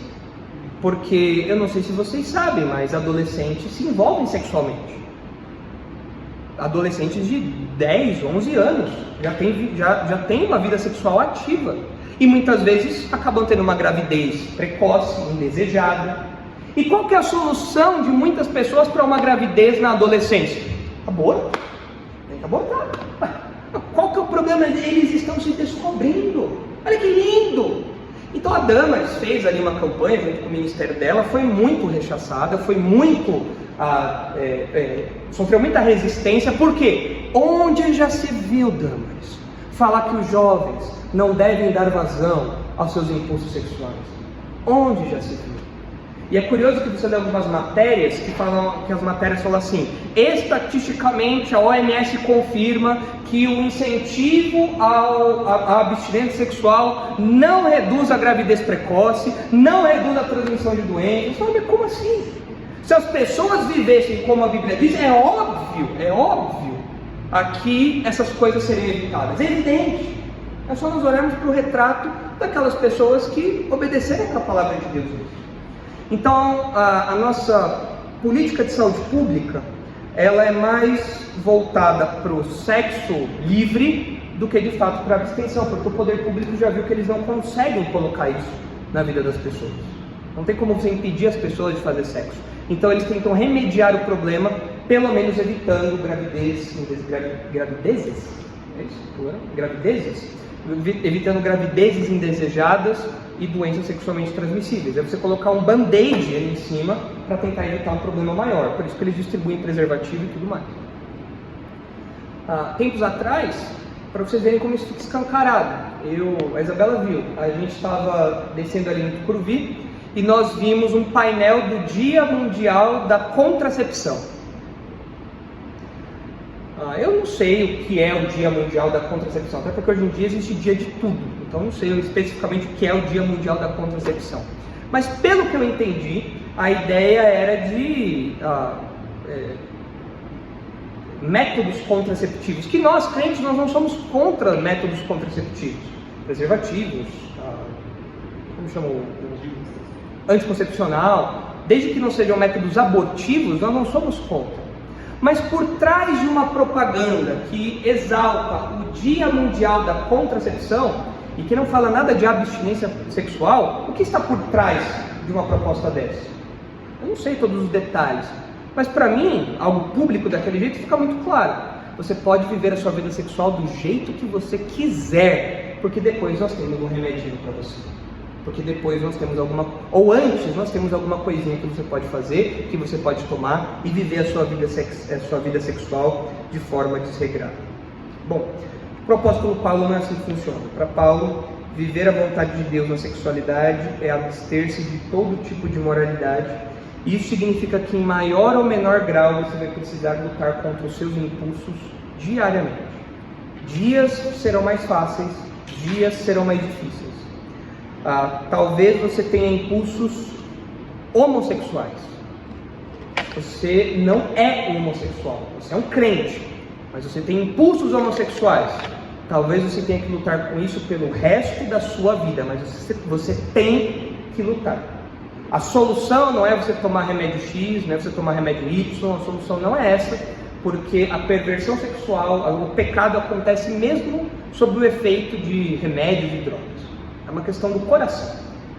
Porque, eu não sei se vocês sabem, mas adolescentes se envolvem sexualmente. Adolescentes de 10, 11 anos já tem uma vida sexual ativa. E muitas vezes acabam tendo uma gravidez precoce, indesejada. E qual que é a solução de muitas pessoas para uma gravidez na adolescência? Aborto. Tem que abortar. Qual que é o problema? Eles estão se descobrindo. Olha que lindo! Então a Damares fez ali uma campanha junto com o ministério dela, foi muito rechaçada, foi muito sofreu muita resistência. Por quê? Onde já se viu, Damares, falar que os jovens não devem dar vazão aos seus impulsos sexuais? Onde já se viu? E é curioso que você lê algumas matérias que as matérias falam assim: estatisticamente a OMS confirma que o incentivo à abstinência sexual não reduz a gravidez precoce, não reduz a transmissão de doenças. Mas como assim? Se as pessoas vivessem como a Bíblia diz, é óbvio aqui essas coisas seriam evitadas. É evidente. É só nós olharmos para o retrato daquelas pessoas que obedeceram a palavra de Deus. Então, a nossa política de saúde pública, ela é mais voltada para o sexo livre do que de fato para a abstenção, porque o poder público já viu que eles não conseguem colocar isso na vida das pessoas. Não tem como você impedir as pessoas de fazer sexo. Então eles tentam remediar o problema, pelo menos evitando evitando gravidezes indesejadas e doenças sexualmente transmissíveis. É você colocar um band-aid ali em cima para tentar evitar um problema maior. Por isso que eles distribuem preservativo e tudo mais. Tempos atrás, para vocês verem como isso fica escancarado. A Isabela viu, a gente estava descendo ali no Tucuruvi e nós vimos um painel do Dia Mundial da Contracepção. Eu não sei o que é o Dia Mundial da Contracepção, até porque hoje em dia existe dia de tudo, então não sei especificamente o que é o Dia Mundial da Contracepção. Mas pelo que eu entendi, a ideia era de métodos contraceptivos, que nós crentes nós não somos contra métodos contraceptivos, preservativos, como chamou? Anticoncepcional, desde que não sejam métodos abortivos, nós não somos contra. Mas por trás de uma propaganda que exalta o Dia Mundial da Contracepção e que não fala nada de abstinência sexual, o que está por trás de uma proposta dessa? Eu não sei todos os detalhes, mas para mim, algo público daquele jeito fica muito claro. Você pode viver a sua vida sexual do jeito que você quiser, porque depois nós temos um remedinho para você. Porque depois nós temos ou antes nós temos alguma coisinha que você pode fazer, que você pode tomar e viver a sua vida sexual de forma desregrada. Bom, o apóstolo Paulo não é assim que funciona. Para Paulo, viver a vontade de Deus na sexualidade é abster-se de todo tipo de moralidade. Isso significa que em maior ou menor grau você vai precisar lutar contra os seus impulsos diariamente. Dias serão mais fáceis, dias serão mais difíceis. Talvez você tenha impulsos homossexuais. Você não é homossexual, você é um crente, mas você tem impulsos homossexuais. Talvez você tenha que lutar com isso pelo resto da sua vida, mas você tem que lutar. A solução não é você tomar remédio X, não é você tomar remédio Y, a solução não é essa, porque a perversão sexual, o pecado acontece mesmo sob o efeito de remédios e drogas. É uma questão do coração.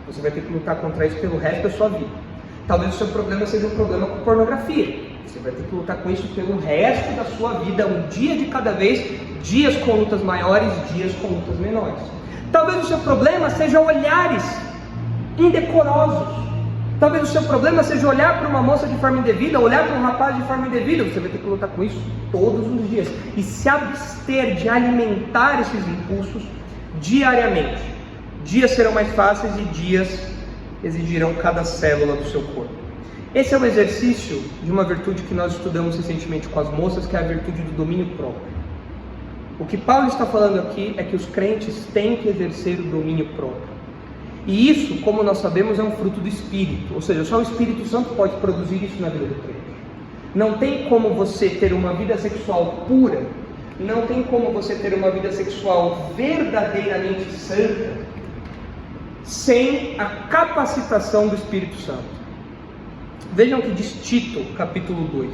Você vai ter que lutar contra isso pelo resto da sua vida. Talvez o seu problema seja um problema com pornografia. Você vai ter que lutar com isso pelo resto da sua vida, um dia de cada vez, dias com lutas maiores, dias com lutas menores. Talvez o seu problema seja olhares indecorosos. Talvez o seu problema seja olhar para uma moça de forma indevida, olhar para um rapaz de forma indevida. Você vai ter que lutar com isso todos os dias e se abster de alimentar esses impulsos diariamente. Dias serão mais fáceis e dias exigirão cada célula do seu corpo. Esse é um exercício de uma virtude que nós estudamos recentemente com as moças, que é a virtude do domínio próprio. O que Paulo está falando aqui é que os crentes têm que exercer o domínio próprio. E isso, como nós sabemos, é um fruto do Espírito, ou seja, só o Espírito Santo pode produzir isso na vida do crente. Não tem como você ter uma vida sexual pura, não tem como você ter uma vida sexual verdadeiramente santa, sem a capacitação do Espírito Santo. Vejam o que diz Tito, capítulo 2.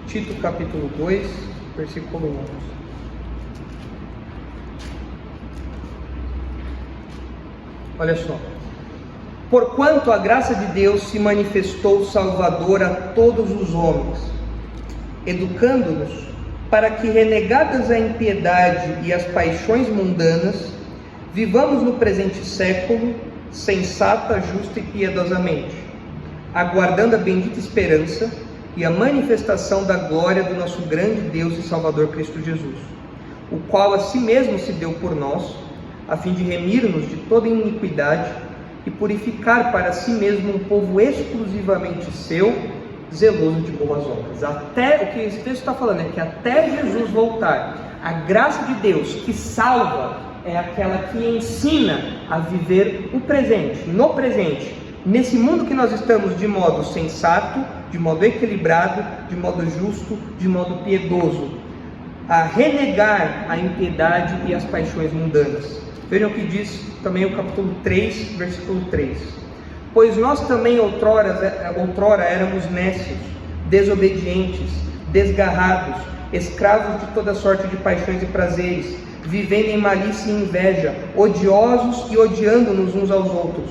Tito, capítulo 2, versículo 11. Olha só. Porquanto a graça de Deus se manifestou salvadora a todos os homens, educando-nos para que, renegadas a impiedade e as paixões mundanas, vivamos no presente século sensata, justa e piedosamente, aguardando a bendita esperança e a manifestação da glória do nosso grande Deus e Salvador Cristo Jesus, o qual a si mesmo se deu por nós, a fim de remir-nos de toda iniquidade e purificar para si mesmo um povo exclusivamente seu, zeloso de boas obras. Até o que esse texto está falando é que até Jesus voltar, a graça de Deus que salva é aquela que ensina a viver o presente, no presente, nesse mundo que nós estamos, de modo sensato, de modo equilibrado, de modo justo, de modo piedoso, a renegar a impiedade e as paixões mundanas. Vejam o que diz também o capítulo 3, versículo 3. Pois nós também outrora éramos nécios, desobedientes, desgarrados, escravos de toda sorte de paixões e prazeres, vivendo em malícia e inveja, odiosos e odiando-nos uns aos outros.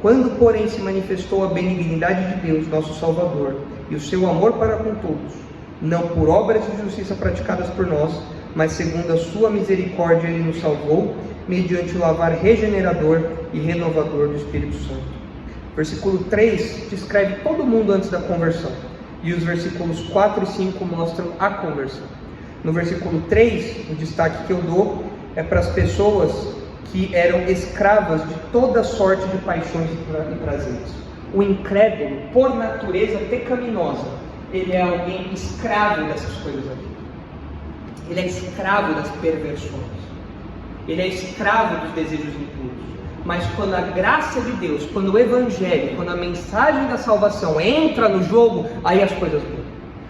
Quando, porém, se manifestou a benignidade de Deus, nosso Salvador, e o seu amor para com todos, não por obras de justiça praticadas por nós, mas segundo a sua misericórdia Ele nos salvou, mediante o lavar regenerador e renovador do Espírito Santo. Versículo 3 descreve todo mundo antes da conversão, e os versículos 4 e 5 mostram a conversão. No versículo 3, o destaque que eu dou é para as pessoas que eram escravas de toda sorte de paixões e prazeres. O incrédulo, por natureza pecaminosa, ele é alguém escravo dessas coisas aqui. Ele é escravo das perversões. Ele é escravo dos desejos impuros. Mas quando a graça de Deus, quando o Evangelho, quando a mensagem da salvação entra no jogo, aí as coisas mudam.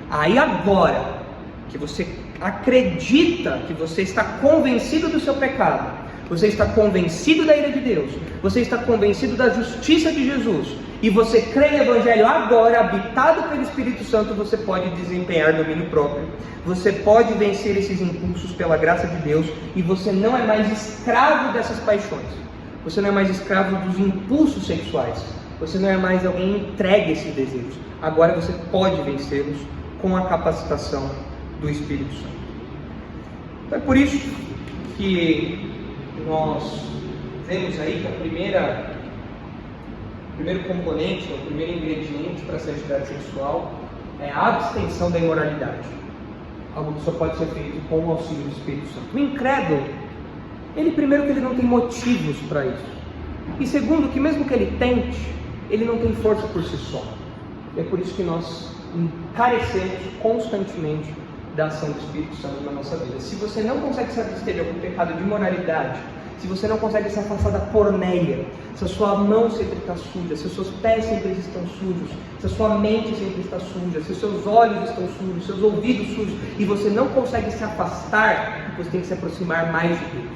Aí agora que você acredita, que você está convencido do seu pecado, você está convencido da ira de Deus, você está convencido da justiça de Jesus, e você crê no Evangelho agora, habitado pelo Espírito Santo, você pode desempenhar domínio próprio, você pode vencer esses impulsos pela graça de Deus, e você não é mais escravo dessas paixões, você não é mais escravo dos impulsos sexuais, você não é mais alguém entregue a esses desejos, agora você pode vencê-los com a capacitação do Espírito Santo. Então é por isso que nós vemos aí que o primeiro componente, o primeiro ingrediente para a santidade sexual é a abstenção da imoralidade, algo que só pode ser feito com o auxílio do Espírito Santo. O incrédulo, primeiro que ele não tem motivos para isso, e segundo que mesmo que ele tente, ele não tem força por si só. É por isso que nós carecemos constantemente da ação do Espírito Santo na nossa vida. Se você não consegue se abster de algum pecado de imoralidade, se você não consegue se afastar da porneia, se a sua mão sempre está suja, se os seus pés sempre estão sujos, se a sua mente sempre está suja, se os seus olhos estão sujos, seus ouvidos sujos, e você não consegue se afastar, você tem que se aproximar mais de Deus.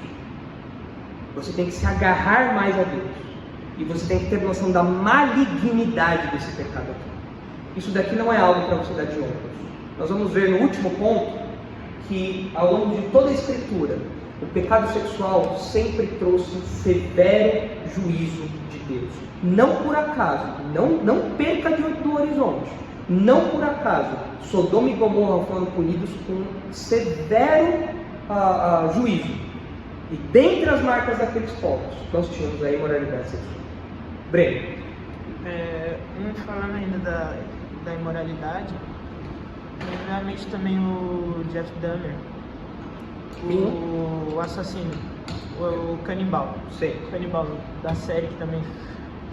Você tem que se agarrar mais a Deus. E você tem que ter noção da malignidade desse pecado aqui. Isso daqui não é algo para você dar de ombros. Nós vamos ver no último ponto que ao longo de toda a Escritura, o pecado sexual sempre trouxe severo juízo de Deus. Não por acaso, não perca do horizonte, não por acaso, Sodoma e Gomorra foram punidos com severo juízo. E dentre as marcas daqueles povos, nós tínhamos a imoralidade sexual. Breno. Falando ainda da imoralidade, realmente também o Jeff Dahmer, o assassino, o canibal. Sim. O canibal da série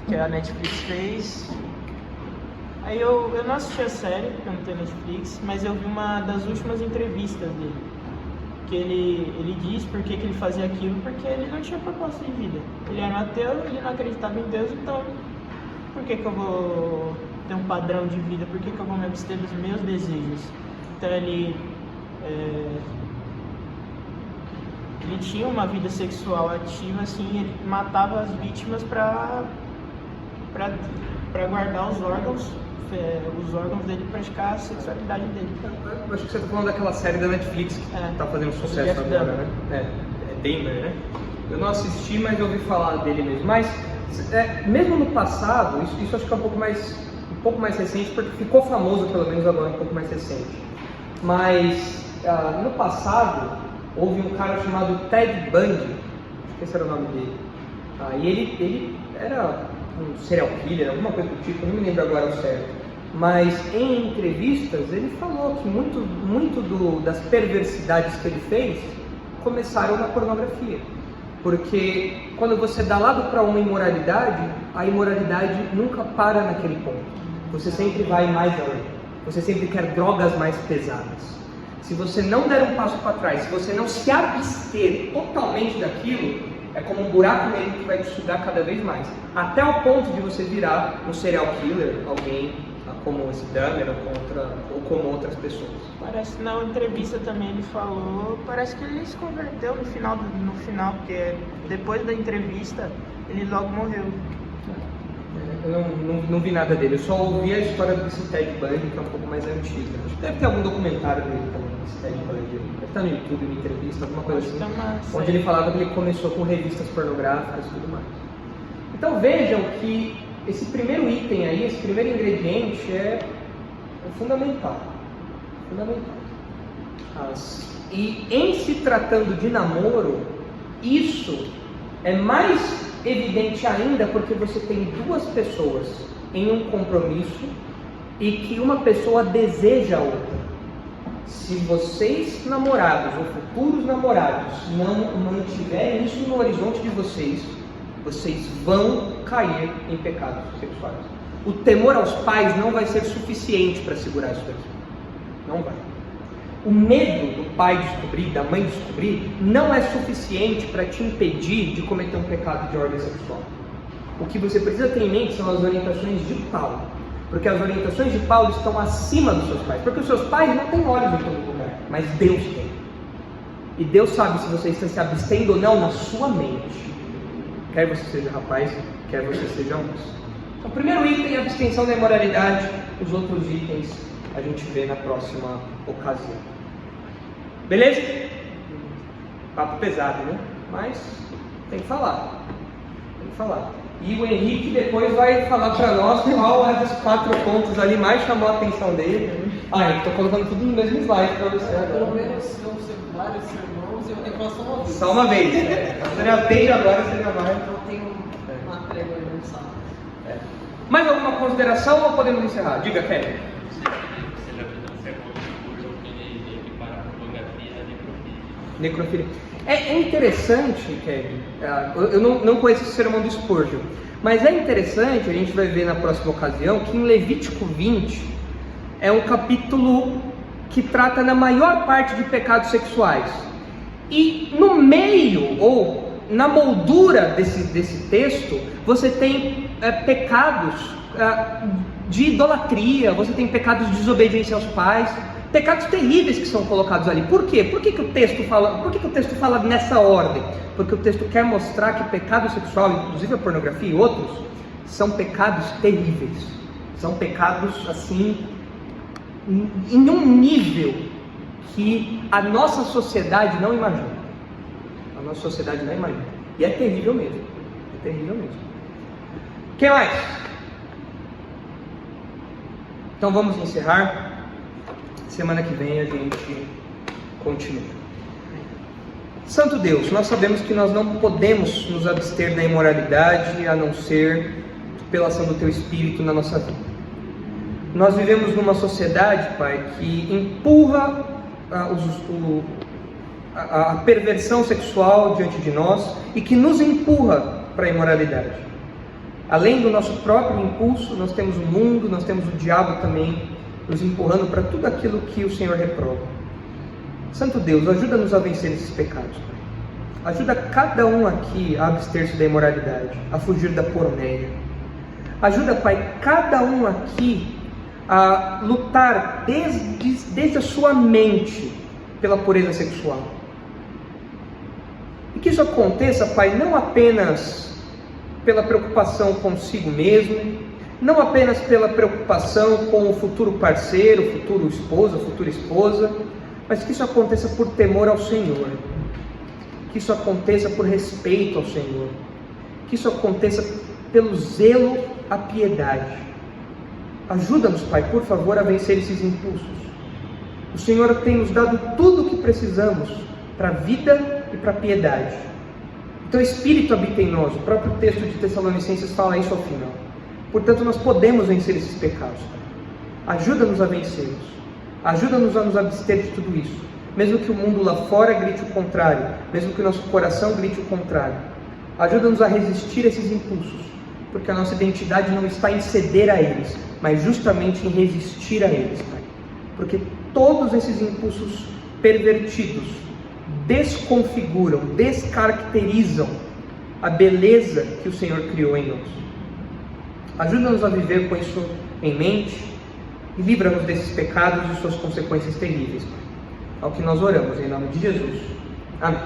que a Netflix fez. Aí eu não assisti a série, porque eu não tenho Netflix, mas eu vi uma das últimas entrevistas dele, que ele diz por que ele fazia aquilo, porque ele não tinha propósito de vida. Ele era ateu, ele não acreditava em Deus, então por que eu vou ter um padrão de vida? Por que eu vou me abster dos meus desejos? Então ele tinha uma vida sexual ativa, assim, ele matava as vítimas para guardar os órgãos dele, praticar a sexualidade dele. Eu acho que você está falando daquela série da Netflix que está fazendo sucesso agora, né? É Dahmer, né? Eu não assisti, mas eu ouvi falar dele mesmo. Mas mesmo no passado, isso acho que é um pouco mais recente, porque ficou famoso pelo menos agora, um pouco mais recente. Mas no passado houve um cara chamado Ted Bundy, acho que esse era o nome dele. E ele era um serial killer, alguma coisa do tipo, não me lembro agora o certo. Mas em entrevistas ele falou que muito das perversidades que ele fez começaram na pornografia. Porque quando você dá lado para uma imoralidade, a imoralidade nunca para naquele ponto. Você sempre vai mais além. Você sempre quer drogas mais pesadas. Se você não der um passo para trás, se você não se abster totalmente daquilo, é como um buraco negro que vai te sugar cada vez mais. Até o ponto de você virar um serial killer, alguém como esse Dahmer ou como outras pessoas. Parece que na entrevista também ele falou, parece que ele se converteu no final, porque depois da entrevista ele logo morreu. Eu não vi nada dele, eu só ouvi a história desse Ted Bundy, que é um pouco mais antiga. Acho que deve ter algum documentário dele também, desse Ted Bundy. Deve estar no YouTube, uma entrevista, alguma coisa assim, onde ele falava que ele começou com revistas pornográficas e tudo mais. Então vejam que esse primeiro item aí, esse primeiro ingrediente é fundamental. E em se tratando de namoro, isso é mais evidente ainda porque você tem duas pessoas em um compromisso e que uma pessoa deseja a outra. Se vocês, namorados ou futuros namorados, não mantiverem isso no horizonte de vocês, vocês vão cair em pecados sexuais. O temor aos pais não vai ser suficiente para segurar isso daqui. Não vai. O medo do pai descobrir, da mãe descobrir, não é suficiente para te impedir de cometer um pecado de ordem sexual. O que você precisa ter em mente são as orientações de Paulo. Porque as orientações de Paulo estão acima dos seus pais. Porque os seus pais não têm olhos em todo lugar, mas Deus tem. E Deus sabe se você está se abstendo ou não na sua mente. Quer você seja rapaz, quer você seja moça. Então, o primeiro item é a abstenção da imoralidade. Os outros itens a gente vê na próxima ocasião. Beleza? Papo pesado, né? Mas tem que falar. Tem que falar. E o Henrique depois vai falar para nós qual é dos 4 pontos ali mais chamou a atenção dele. Estou colocando tudo no mesmo slide para você agora. Pelo menos vão ser vários sermões e eu tenho que falar só uma vez. Só uma vez. Você já tem agora, você já vai. Então tem uma trégua aí no sábado. Mais alguma consideração ou podemos encerrar? Diga, Kevin. Necrofilia. É interessante, Kevin, eu não conheço esse sermão do Spurgeon, mas é interessante, a gente vai ver na próxima ocasião, que em Levítico 20 é um capítulo que trata na maior parte de pecados sexuais. E no meio, ou na moldura desse texto, você tem pecados de idolatria, você tem pecados de desobediência aos pais, pecados terríveis que são colocados ali. Por quê? Por que o texto fala nessa ordem? Porque o texto quer mostrar que pecado sexual, inclusive a pornografia e outros, são pecados terríveis. São pecados assim, em um nível que a nossa sociedade não imagina. A nossa sociedade não imagina. E é terrível mesmo. É terrível mesmo. Quem mais? Então vamos encerrar. Semana que vem a gente continua. Santo Deus, nós sabemos que nós não podemos nos abster da imoralidade a não ser pela ação do Teu Espírito na nossa vida. Nós vivemos numa sociedade, Pai, que empurra a perversão sexual diante de nós e que nos empurra para a imoralidade. Além do nosso próprio impulso, nós temos o mundo, nós temos o diabo também nos empurrando para tudo aquilo que o Senhor reprova. Santo Deus, ajuda-nos a vencer esses pecados, Pai. Ajuda cada um aqui a abster-se da imoralidade, a fugir da porneia. Ajuda, Pai, cada um aqui a lutar desde a sua mente pela pureza sexual. E que isso aconteça, Pai, não apenas pela preocupação consigo mesmo, não apenas pela preocupação com o futuro parceiro, futuro esposo, futura esposa, mas que isso aconteça por temor ao Senhor, que isso aconteça por respeito ao Senhor, que isso aconteça pelo zelo à piedade. Ajuda-nos, Pai, por favor, a vencer esses impulsos. O Senhor tem nos dado tudo o que precisamos para a vida e para a piedade. O Teu Espírito habita em nós, o próprio texto de Tessalonicenses fala isso ao final. Portanto, nós podemos vencer esses pecados. Ajuda-nos a vencê-los. Ajuda-nos a nos abster de tudo isso. Mesmo que o mundo lá fora grite o contrário. Mesmo que o nosso coração grite o contrário. Ajuda-nos a resistir a esses impulsos. Porque a nossa identidade não está em ceder a eles, mas justamente em resistir a eles, Pai. Porque todos esses impulsos pervertidos desconfiguram, descaracterizam a beleza que o Senhor criou em nós. Ajuda-nos a viver com isso em mente e livra-nos desses pecados e suas consequências terríveis. Ao que nós oramos, em nome de Jesus. Amém.